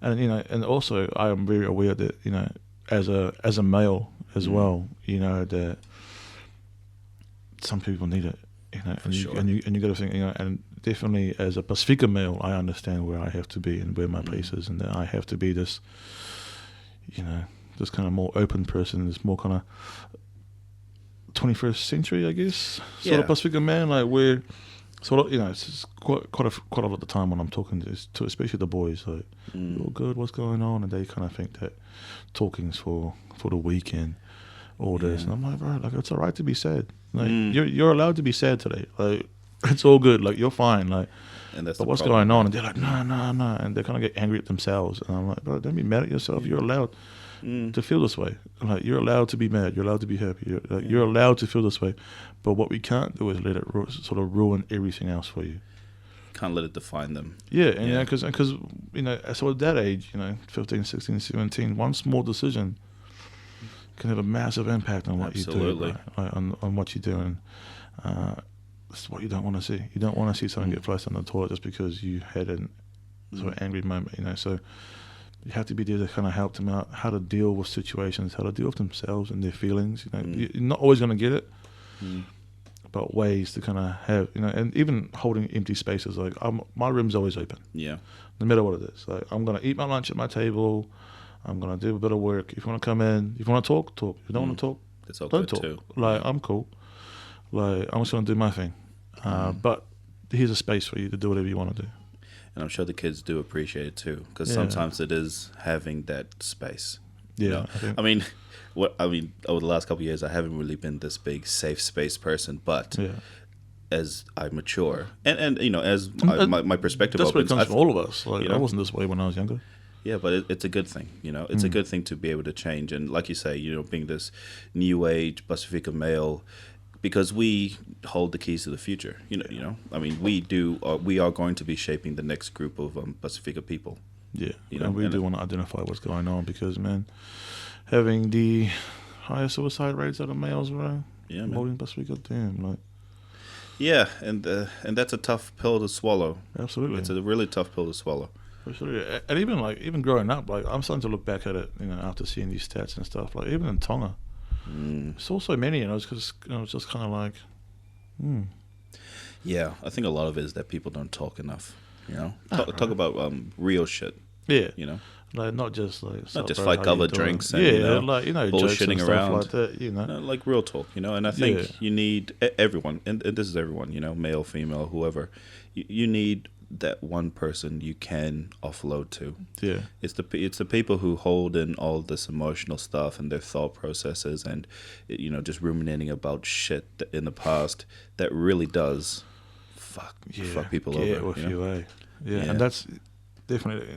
and you know, and also I am very aware that, you know, as a male as well, you know, that some people need it. You know, and you got to think, you know, and definitely as a Pacifica male, I understand where I have to be and where my place is, and that I have to be this, you know, this kind of more open person, this more kind of 21st century, I guess, sort of Pacifica man, like where sort of, you know, it's quite a lot of the time when I'm talking to especially the boys, like, all good, what's going on, and they kind of think that talking's for the weekend, all this, and I'm like, bro, like, it's all right to be sad. Like, you're allowed to be sad today. Like, it's all good. Like, you're fine. Like, and that's but what's going on? And they're like, no, and they kind of get angry at themselves. And I'm like, bro, don't be mad at yourself. You're allowed to feel this way. Like, you're allowed to be mad. You're allowed to be happy. You're allowed to feel this way. But what we can't do is let it sort of ruin everything else for you. Can't let it define them. Yeah, and you know, because you know, so at that age, you know, 15, 16, 17, one small decision can have a massive impact on what you do, right? Like, on what you do, and this is what you don't want to see. You don't want to see someone get flushed on the toilet just because you had a sort of angry moment, you know. So you have to be there to kind of help them out, how to deal with situations, how to deal with themselves and their feelings. You know, you're not always going to get it, but ways to kind of have, you know, and even holding empty spaces. Like, my room's always open. Yeah. No matter what it is. Like, I'm going to eat my lunch at my table. I'm going to do a bit of work. If you want to come in, if you want to talk. If you don't want to talk, don't talk. Too. Like, I'm cool. Like, I'm just going to do my thing. But here's a space for you to do whatever you want to do. And I'm sure the kids do appreciate it too, because sometimes it is having that space. Yeah, you know? I mean, over the last couple of years, I haven't really been this big safe space person, but as I mature and you know, as my perspective that's opens, what it comes from all of us. Like, you know? I wasn't this way when I was younger. Yeah, but it's a good thing, you know. It's a good thing to be able to change, and like you say, you know, being this new age Pacifica male, because we hold the keys to the future. You know. I mean, we are going to be shaping the next group of Pacifica people. Yeah, you know, and we do want to identify what's going on because, man, having the highest suicide rates out of males, bro. Yeah, man. Holding Pacifica, damn, like. Yeah, and that's a tough pill to swallow. Absolutely, it's a really tough pill to swallow. Absolutely, and even growing up, like I'm starting to look back at it, you know, after seeing these stats and stuff. Like even in Tonga, it's also many, you know, it's because it's just kind of like, Yeah, I think a lot of it is that people don't talk enough. You know, talk about real shit. Yeah, you know, like not just fight cover drinks and like bullshitting jokes and around stuff like that, you know, no, like real talk. You know, and I think you need everyone, and this is everyone. You know, male, female, whoever. You need that one person you can offload to. Yeah, it's the people who hold in all this emotional stuff and their thought processes, and you know, just ruminating about shit in the past that really does fuck people over. With you, yeah, and that's definitely.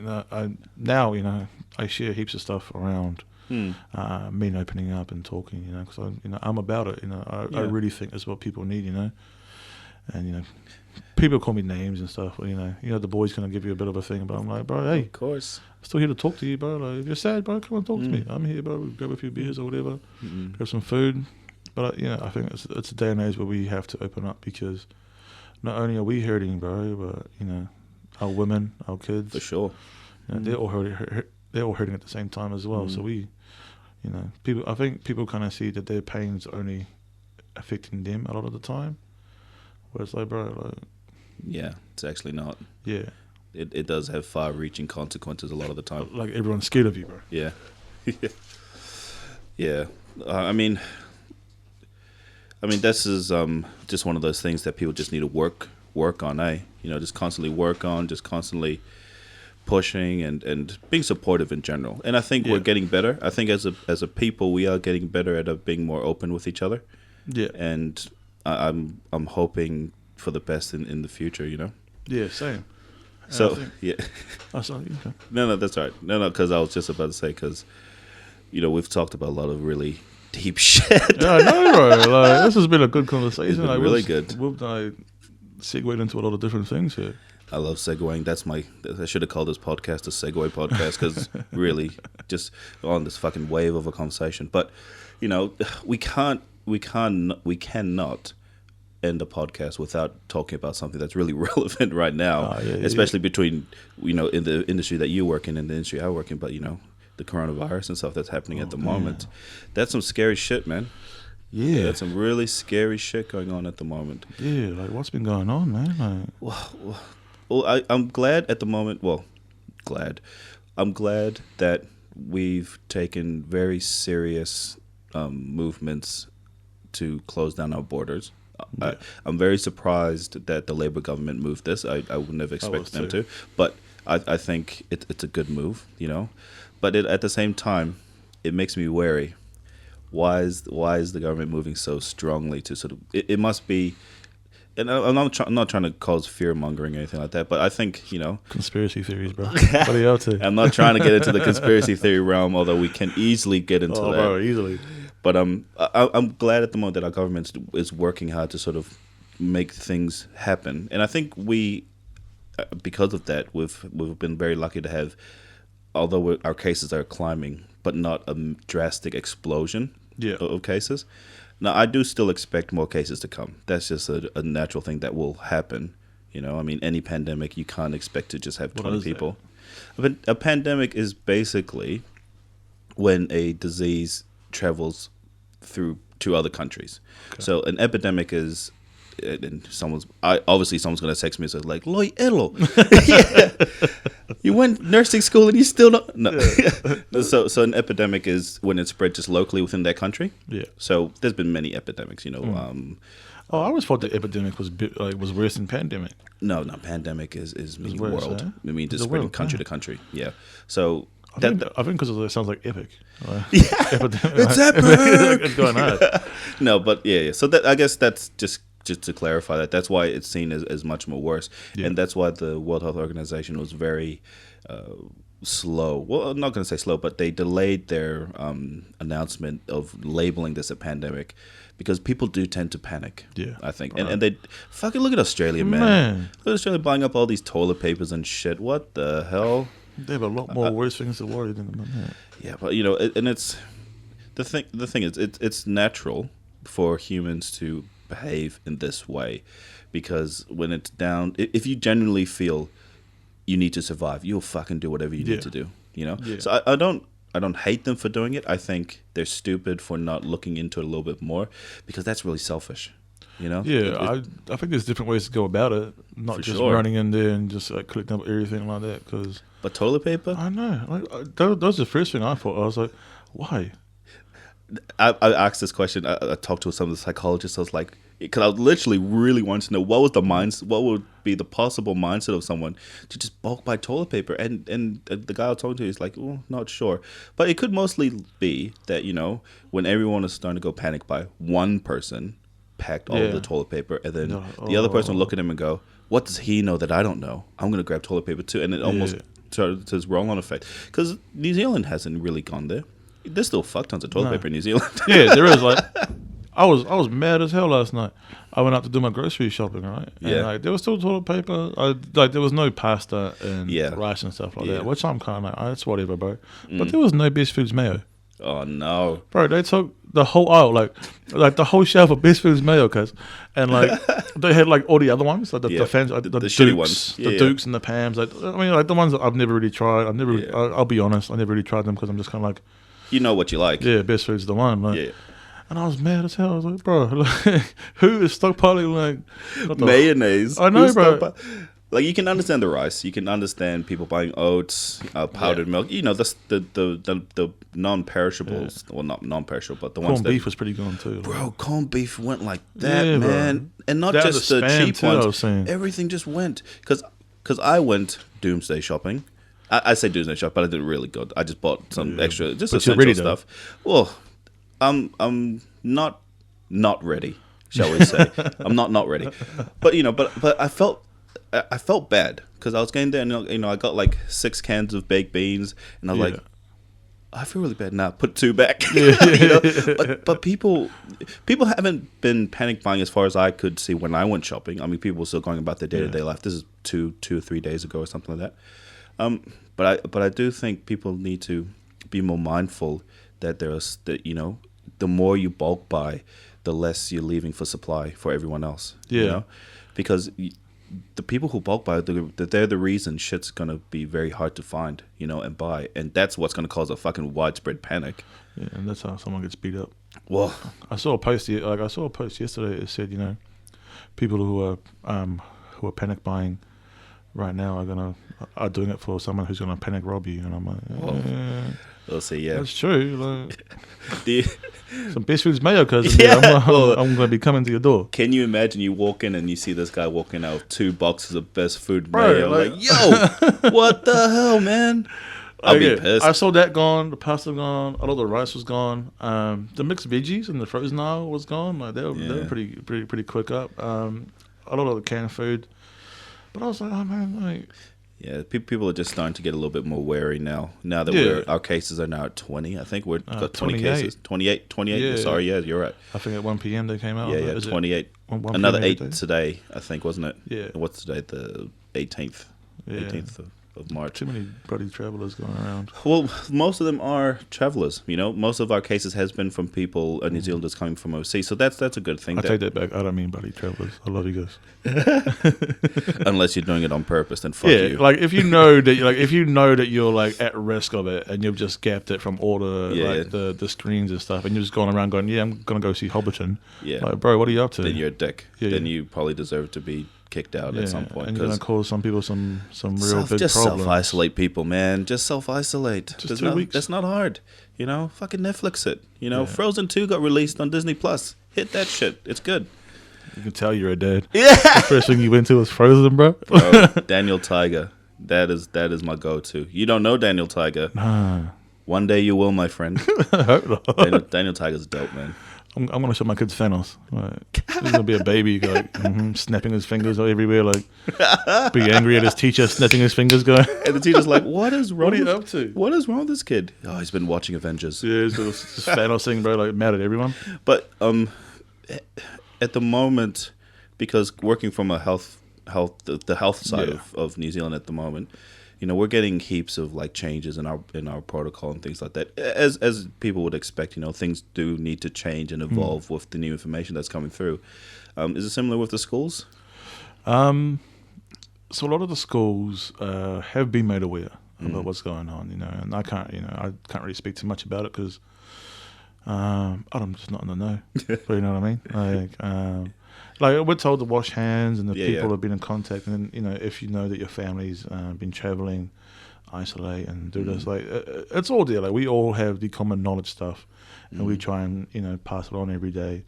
I share heaps of stuff around men opening up and talking. You know, because I'm about it. You know, I really think that's what people need. You know, and you know. People call me names and stuff. You know, the boys gonna give you a bit of a thing, but I'm like, bro, hey, of course, I'm still here to talk to you, bro. Like, if you're sad, bro, come and talk to me. I'm here, bro. We'll grab a few beers or whatever, grab some food. But I think it's a day and age where we have to open up because not only are we hurting, bro, but you know, our women, our kids, for sure, you know, they're all hurting at the same time as well. So we, you know, I think people kind of see that their pain's only affecting them a lot of the time. Where it's like, bro, like... Yeah, it's actually not. Yeah. It does have far-reaching consequences a lot of the time. Like, everyone's scared of you, bro. Yeah. Yeah. I mean, this is just one of those things that people just need to work on, eh? You know, just constantly work on, just constantly pushing and being supportive in general. And I think we're getting better. I think as a people, we are getting better at being more open with each other. Yeah. And... I'm hoping for the best in the future, you know. Yeah, same. So yeah. Oh, sorry. Okay. No, that's all right. No, because I was just about to say because, you know, we've talked about a lot of really deep shit. Yeah, I know, bro. Like, this has been a good conversation. It's been really good. We've segued into a lot of different things here. I love segueing. I should have called this podcast a segue podcast because really just on this fucking wave of a conversation. But, you know, we cannot end the podcast without talking about something that's really relevant right now, especially between, you know, in the industry that you work in and the industry I work in, but, you know, the coronavirus and stuff that's happening at the moment. That's some scary shit, man. Yeah. That's some really scary shit going on at the moment. Yeah, like what's been going on, man? Well, I'm glad at the moment, I'm glad that we've taken very serious movements to close down our borders. I'm very surprised that the Labour government moved this. I wouldn't have expected them to, but I think it's a good move, you know. But at the same time, it makes me wary. Why is the government moving so strongly to sort of? It must be, and I'm not trying to cause fear mongering or anything like that. But I think, you know, conspiracy theories, bro. What are you up to? I'm not trying to get into the conspiracy theory realm, although we can easily get into that. Bro, easily. But I'm glad at the moment that our government is working hard to sort of make things happen, and I think because of that, we've been very lucky to have, although our cases are climbing, but not a drastic explosion of cases. Now, I do still expect more cases to come. That's just a natural thing that will happen. You know, I mean, any pandemic, you can't expect to just have 20 people. But a pandemic is basically when a disease travels through to other countries. Okay. So an epidemic is, and someone's going to text me and say, like, Loi Elo, you went nursing school and you still don't. No. Yeah. So an epidemic is when it's spread just locally within that country. Yeah. So there's been many epidemics, you know. I always thought the epidemic was worse than pandemic. No, pandemic is world. I mean, just spreading country to country. Yeah. So I think because it sounds like epic. It's epic. It's going hard. No, but yeah. So that, I guess that's just to clarify that's why it's seen as much more worse, and that's why the World Health Organization was very slow. Well, I'm not going to say slow, but they delayed their announcement of labeling this a pandemic because people do tend to panic. Yeah, I think, and they fucking look at Australia, man. Look at Australia buying up all these toilet papers and shit. What the hell? They have a lot more worse things to worry than that. Yeah, but and it's the thing. The thing is, it's natural for humans to behave in this way, because when it's down, if you genuinely feel you need to survive, you'll fucking do whatever you need to do. So I don't hate them for doing it. I think they're stupid for not looking into it a little bit more, because that's really selfish. I think there's different ways to go about it, not just running in there and just like collecting up everything like that. But toilet paper, I know, that was the first thing I thought. I was like, why? I asked this question. I talked to some of the psychologists. I was like, because I literally really wanted to know what would be the possible mindset of someone to just bulk buy toilet paper. And the guy I was talking to is like, well, not sure, but it could mostly be that when everyone is starting to go panic buy, one person packed all of the toilet paper, and then the other person would look at him and go, what does he know that I don't know? I'm going to grab toilet paper too. And it almost started to this roll-on effect, because New Zealand hasn't really gone there. There's still fuck tons of toilet paper in New Zealand. Yeah, there is. Like, I was mad as hell last night. I went out to do my grocery shopping, right? And there was still toilet paper. There was no pasta and rice and stuff like that, which I'm kind of like, it's whatever, bro. But there was no Best Foods mayo. Oh no, bro! They took the whole aisle, like the whole shelf of Best Foods mayo, and they had like all the other ones, like the fans, the shitty Dukes, ones, the Dukes and the Pams. Like, I mean, like the ones that I've never really tried. I'll be honest, I never really tried them because I'm just kind of like, you know what you like. Yeah, Best Foods the one. Like, and I was mad as hell. I was like, bro, who is stockpiling mayonnaise? I know, bro. Like, you can understand the rice. You can understand people buying oats, powdered milk. The non-perishables. Yeah. Well, not non-perishable, but the ones corned beef was pretty good too. Bro, corned beef went like that, man. Bro. And not just the cheap ones. Everything just went. Because I went doomsday shopping. I say doomsday shop, but I didn't really go. I just bought some extra, just essential stuff. Well, I'm not ready, shall we say. I'm not ready. But, but I felt bad because I was getting there and, I got like 6 cans of baked beans and I was like, I feel really bad now. Put 2 back. But people haven't been panic buying as far as I could see when I went shopping. I mean, people were still going about their day-to-day life. This is 2 or 3 days ago or something like that. But I do think people need to be more mindful that the more you bulk buy, the less you're leaving for supply for everyone else. Because the people who bulk buy, they're the reason shit's gonna be very hard to find, and buy, and that's what's gonna cause a fucking widespread panic. Yeah, and that's how someone gets beat up. Well, I saw a post yesterday. It said, people who are panic buying right now are doing it for someone who's gonna panic rob you, and I'm like, we'll see. Yeah, that's true. Some Best Foods mayo, because I'm gonna be coming to your door. Can you imagine you walk in and you see this guy walking out with 2 boxes of Best Food mayo? Like, yo, what the hell, man? I'll be pissed. I saw that gone. The pasta gone. A lot of the rice was gone. The mixed veggies and the frozen aisle was gone. Like, they were pretty quick up. A lot of the canned food. But I was like, oh man, like. Yeah, people are just starting to get a little bit more wary now. Now that our cases are now at 20, I think we've got 20 cases. 28. Yeah. Sorry, you're right. I think at 1 p.m. they came out. Yeah, 28. Another 8 today, I think, wasn't it? Yeah. What's today? The 18th. Yeah. 18th of March. Too many bloody travelers going around. Well, most of them are travelers. Most of our cases has been from people, New Zealanders coming from overseas. So that's a good thing. I take that back. I don't mean bloody travelers. I love you guys. Unless you're doing it on purpose, then fuck you. Like if you know that you're like at risk of it, and you've just gapped it from all the screens and stuff, and you're just going around going, I'm gonna go see Hobbiton. Yeah, like, bro, what are you up to? Then you're a dick. Then you probably deserve to be kicked out at some point. And you're gonna cause some people some real big problems. Self-isolate people, man. Just self-isolate. Just 2 weeks. That's not hard. Fucking Netflix it. Frozen 2 got released on Disney Plus. Hit that shit. It's good. You can tell you're a dad. Yeah. The first thing you went to was Frozen, bro. Daniel Tiger. That is my go-to. You don't know Daniel Tiger. Nah. One day you will, my friend. I hope not. Daniel Tiger's dope, man. I'm gonna show my kids Thanos. Like, he's gonna be a baby, like snapping his fingers everywhere, like be angry at his teacher, snapping his fingers, going. And the teacher's like, "What is wrong? What are you up to? What is wrong with this kid? Oh, he's been watching Avengers." Yeah, it's this Thanos thing, bro. Like mad at everyone. But at the moment, because working from the health side of New Zealand at the moment, you know, we're getting heaps of like changes in our protocol and things like that. As people would expect, you know, things do need to change and evolve with the new information that's coming through. Is it similar with the schools? So a lot of the schools have been made aware about what's going on, you know, and I can't really speak too much about it because I'm just not in the know. But you know what I mean? Like we're told to wash hands, and the people have been in contact, and then, you know, if you know that your family's been traveling, isolate and do this. Like it's all there. Like we all have the common knowledge stuff, and we try and, you know, pass it on every day.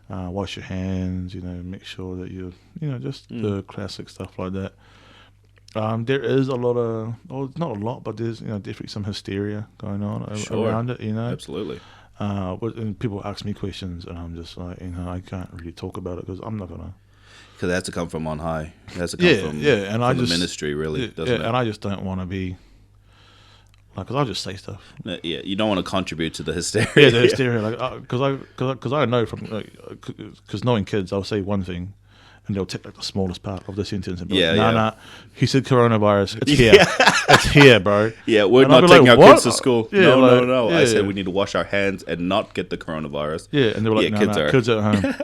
Wash your hands, you know, make sure that you know, just the classic stuff like that. There is a lot of, not a lot, but there's, you know, definitely some hysteria going on around it. You know, absolutely. And people ask me questions, and I'm just like, you know, I can't really talk about it because I'm not gonna. Because it has to come from on high. It has to come from the ministry, really, doesn't it? And I just don't want to be like, because I'll just say stuff. Yeah, you don't want to contribute to the hysteria. Yeah, the hysteria, like, because I know from, because knowing kids, I'll say one thing, and they'll take like the smallest part of the sentence and be like, nah, he said coronavirus, it's here. It's here, bro. Yeah, we're not taking our kids to school. Yeah, no. I said we need to wash our hands and not get the coronavirus. Yeah, and they were like, kids are at home.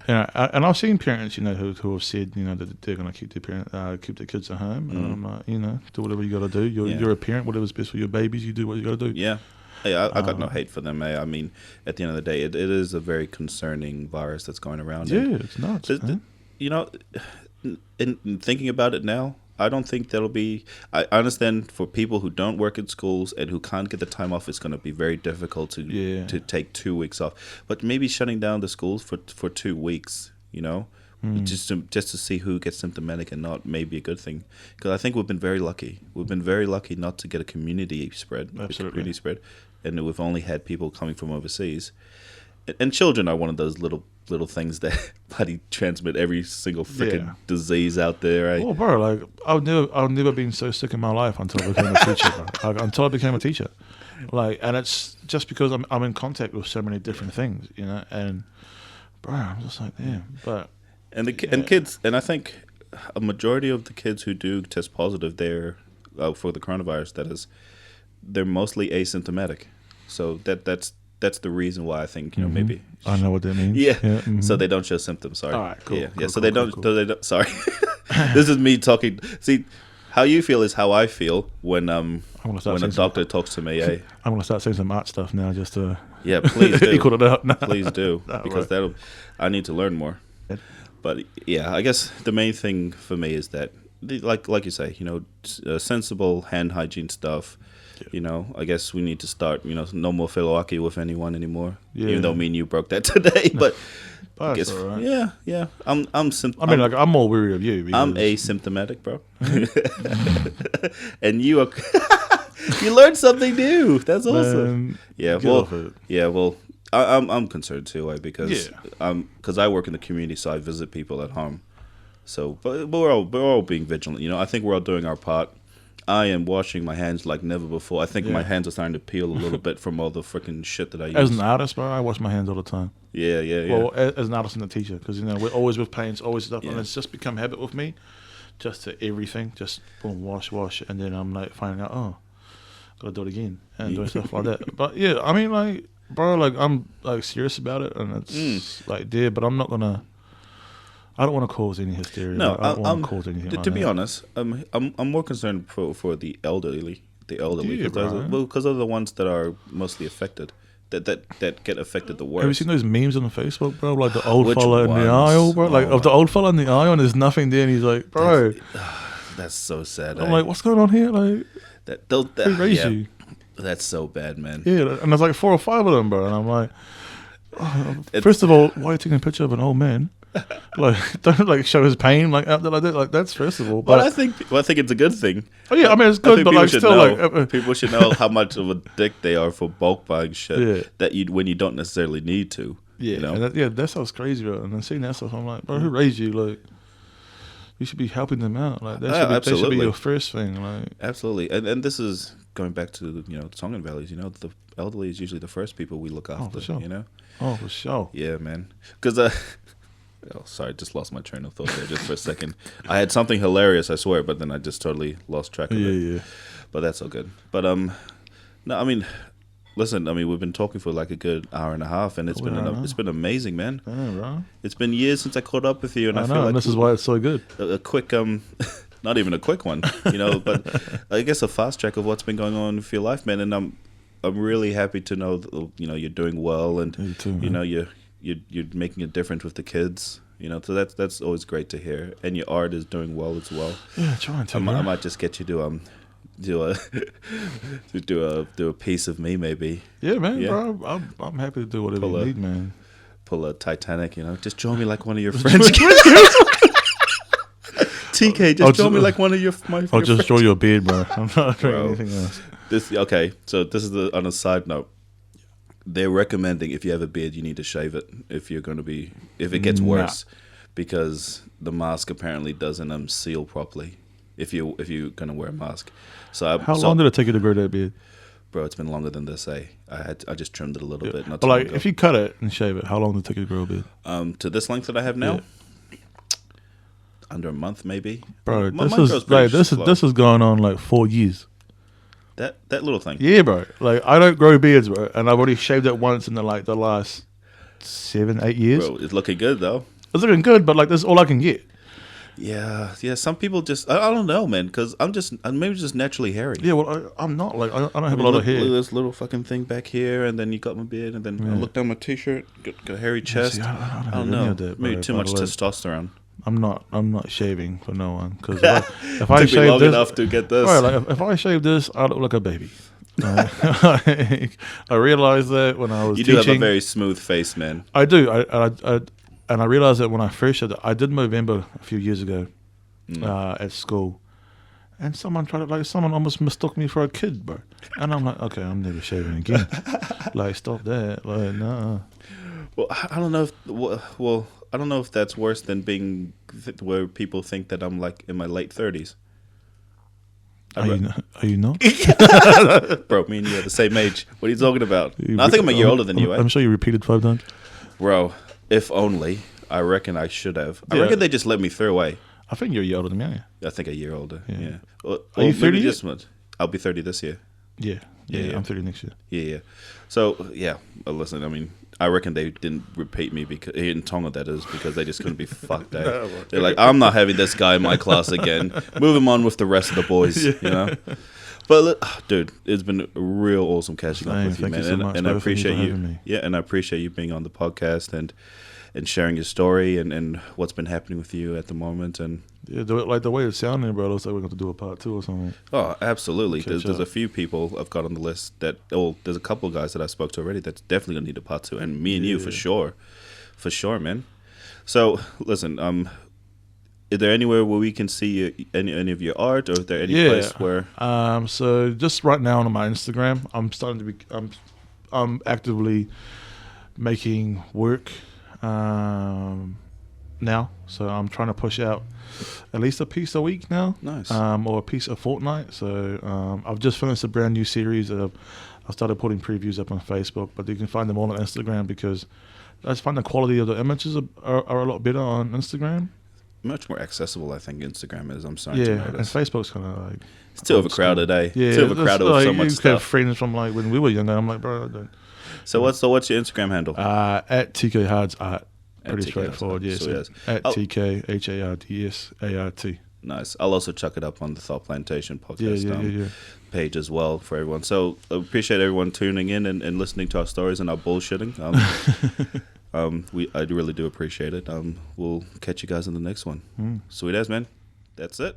And I've seen parents, you know, who have said, you know, that they're going to keep their kids at home. And I'm like, you know, do whatever you got to do. You're a parent. Whatever's best for your babies, you do what you got to do. Yeah. Yeah, I got no hate for them. I mean, at the end of the day, it is a very concerning virus that's going around. Yeah, it's nuts. You know, in thinking about it now, I don't think that'll be. I understand for people who don't work in schools and who can't get the time off, it's going to be very difficult to take 2 weeks off. But maybe shutting down the schools for 2 weeks, you know, just to see who gets symptomatic and not, may be a good thing. Because I think we've been very lucky. We've been very lucky not to get a community spread. Absolutely. A community spread, and we've only had people coming from overseas. And children are one of those little things that bloody transmit every single freaking disease out there. Right? Oh, bro, like I've never been so sick in my life until I became a teacher. Bro. Like, until I became a teacher, like, and it's just because I'm in contact with so many different things, you know. And bro, I'm just like, damn. But and kids, and I think a majority of the kids who do test positive there for the coronavirus, that is, they're mostly asymptomatic. So that's the reason why I think, you know, maybe I know what that means. Yeah. So they don't show symptoms. Sorry. All right. Cool. Yeah. Cool, So they don't. Sorry. This is me talking. See, how you feel is how I feel when a doctor talks to me. I'm gonna start saying some art stuff now, just to please do. equal it out. Please do, because I need to learn more. But yeah, I guess the main thing for me is that, like you say, you know, sensible hand hygiene stuff. You know, I guess we need to start, you know, no more filoaki with anyone anymore. Yeah. Even though me and you broke that today, but I guess, all right. Yeah. I'm more weary of you. I'm asymptomatic, bro. And you are. You learned something new. That's awesome. Well, I'm concerned too, because I work in the community, so I visit people at home. So, but we're all being vigilant. You know, I think we're all doing our part. I am washing my hands like never before. I think my hands are starting to peel a little bit from all the freaking shit that I use. As an artist, bro, I wash my hands all the time. Yeah. Well, as an artist and a teacher, because, you know, we're always with paints, always stuff, and it's just become habit with me. Just to everything, just boom, wash, and then I'm like finding out, gotta do it again, and doing stuff like that. But yeah, I mean, like, bro, like I'm like serious about it, and it's like there, but I'm not gonna. I don't want to cause any hysteria. No, I don't want to cause anything. To be honest, I'm more concerned for the elderly. Because they're the ones that are mostly affected. That get affected the worst. Have you seen those memes on Facebook, bro? Like the old fella in the aisle, bro. Like of the old fella in the aisle, and there's nothing there, and he's like, bro. That's so sad. I'm like, what's going on here? Like, who raised you? That's so bad, man. Yeah, and there's like 4 or 5 of them, bro. And I'm like, first of all, why are you taking a picture of an old man? Like, don't like show his pain like out there like that. Like that's first of all. But I think it's a good thing. Oh yeah, I mean it's good, but like still like people should know how much of a dick they are for bulk buying shit that when you don't necessarily need to. Yeah, you know? And that sounds crazy, bro. And then seeing that stuff, I'm like, bro, who raised you? Like, you should be helping them out. Like that should be your first thing. Like absolutely, and this is going back to the Tongan valleys. The elderly is usually the first people we look after. Oh, for sure. You know. Oh, for sure. Yeah, man. Because sorry, just lost my train of thought there just for a second. I had something hilarious, I swear, but then I just totally lost track of it. Yeah. But that's all good. But no, I mean. Listen, I mean, we've been talking for like a good hour and a half, and it's been amazing, man. Yeah, bro. It's been years since I caught up with you, and I feel know, like and this is why it's so good. A quick, not even a quick one, but I guess a fast track of what's been going on with your life, man. And I'm really happy to know that you're doing well, and you too, you're making a difference with the kids. So that's always great to hear, and your art is doing well as well. Yeah, trying to. I might just get you to do a piece of me, maybe. Yeah, man, bro. I'm happy to do whatever you need, man. Pull a Titanic, just draw me like one of your friends. TK, just draw me like one of your I'll just draw your beard, bro. I'm not drawing anything else. So this is on a side note. They're recommending if you have a beard, you need to shave it if it gets worse, because the mask apparently doesn't seal properly. If you're gonna wear a mask, how long did it take you to grow that beard? Bro, it's been longer than this. I just trimmed it a little bit. But like, if you cut it and shave it, how long did it take you to grow a beard? To this length that I have now, under a month maybe. Bro, this is going on like 4 years. That little thing. Yeah, bro. Like I don't grow beards, bro, and I've already shaved it once in the last 7-8 years. Bro, it's looking good though. It's looking good, but like this is all I can get. Yeah. Some people just I don't know, man, because I'm maybe just naturally hairy. Yeah, well, I'm not like I don't have a lot of hair. Look at this little fucking thing back here, and then you got my beard, and then I look down my t-shirt, got a hairy chest. See, I don't know. Maybe too much testosterone. I'm not shaving for no one, because if I shave long this, enough to get this. Right, like if I shave this, I look like a baby. I realized that when I was teaching. You do have a very smooth face, man. I do. And I realized that when I first shaved it, I did Movember a few years ago at school, and someone almost mistook me for a kid, bro. And I'm like, okay, I'm never shaving again. Like, stop that. Like, nah. Well, I don't know if I don't know if that's worse than being where people think that I'm like in my late 30s. Are you not? Bro, me and you are the same age. What are you talking about? I think I'm a year older than you. I'm sure you repeated 5 times. Bro, if only. I reckon I should have. I reckon they just let me throw away. I think you're a year older than me, aren't you? I think a year older, yeah. Are you 30 I'll be 30 this year. Yeah. I'm 30 next year. Yeah. So, listen, I mean, I reckon they didn't repeat me because in Tonga, that is, because they just couldn't be fucked. They're like, I'm not having this guy in my class again. Move him on with the rest of the boys, But dude, it's been a real awesome catching up with you, man. So much, and I appreciate you. Yeah, and I appreciate you being on the podcast and sharing your story and what's been happening with you at the moment. And the way it's sounding, bro, looks like we're going to do a part 2 or something. Oh, absolutely. There's a few people I've got on the list there's a couple of guys that I spoke to already that's definitely going to need a part 2, and me and you for sure, man. So listen, is there anywhere where we can see any of your art, or is there any place where? So just right now on my Instagram, I'm actively making work now. So I'm trying to push out at least a piece a week now. Nice. Or a piece a fortnight. So I've just finished a brand new series. I've started putting previews up on Facebook, but you can find them all on Instagram, because I just find the quality of the images are a lot better on Instagram. Much more accessible, I think, Instagram is. I'm starting to notice. And Facebook's kind of like... It's too overcrowded, eh? Yeah. Too overcrowded with so much stuff. You have friends from like when we were younger. I'm like, bro, I don't... So what's your Instagram handle? At TK Hards Art. Pretty straightforward, yes. So at TK HARDSART. Nice. I'll also chuck it up on the Thought Plantation Podcast page as well for everyone. So I appreciate everyone tuning in and listening to our stories and our bullshitting. I really do appreciate it. We'll catch you guys in the next one. Sweet as, man. That's it.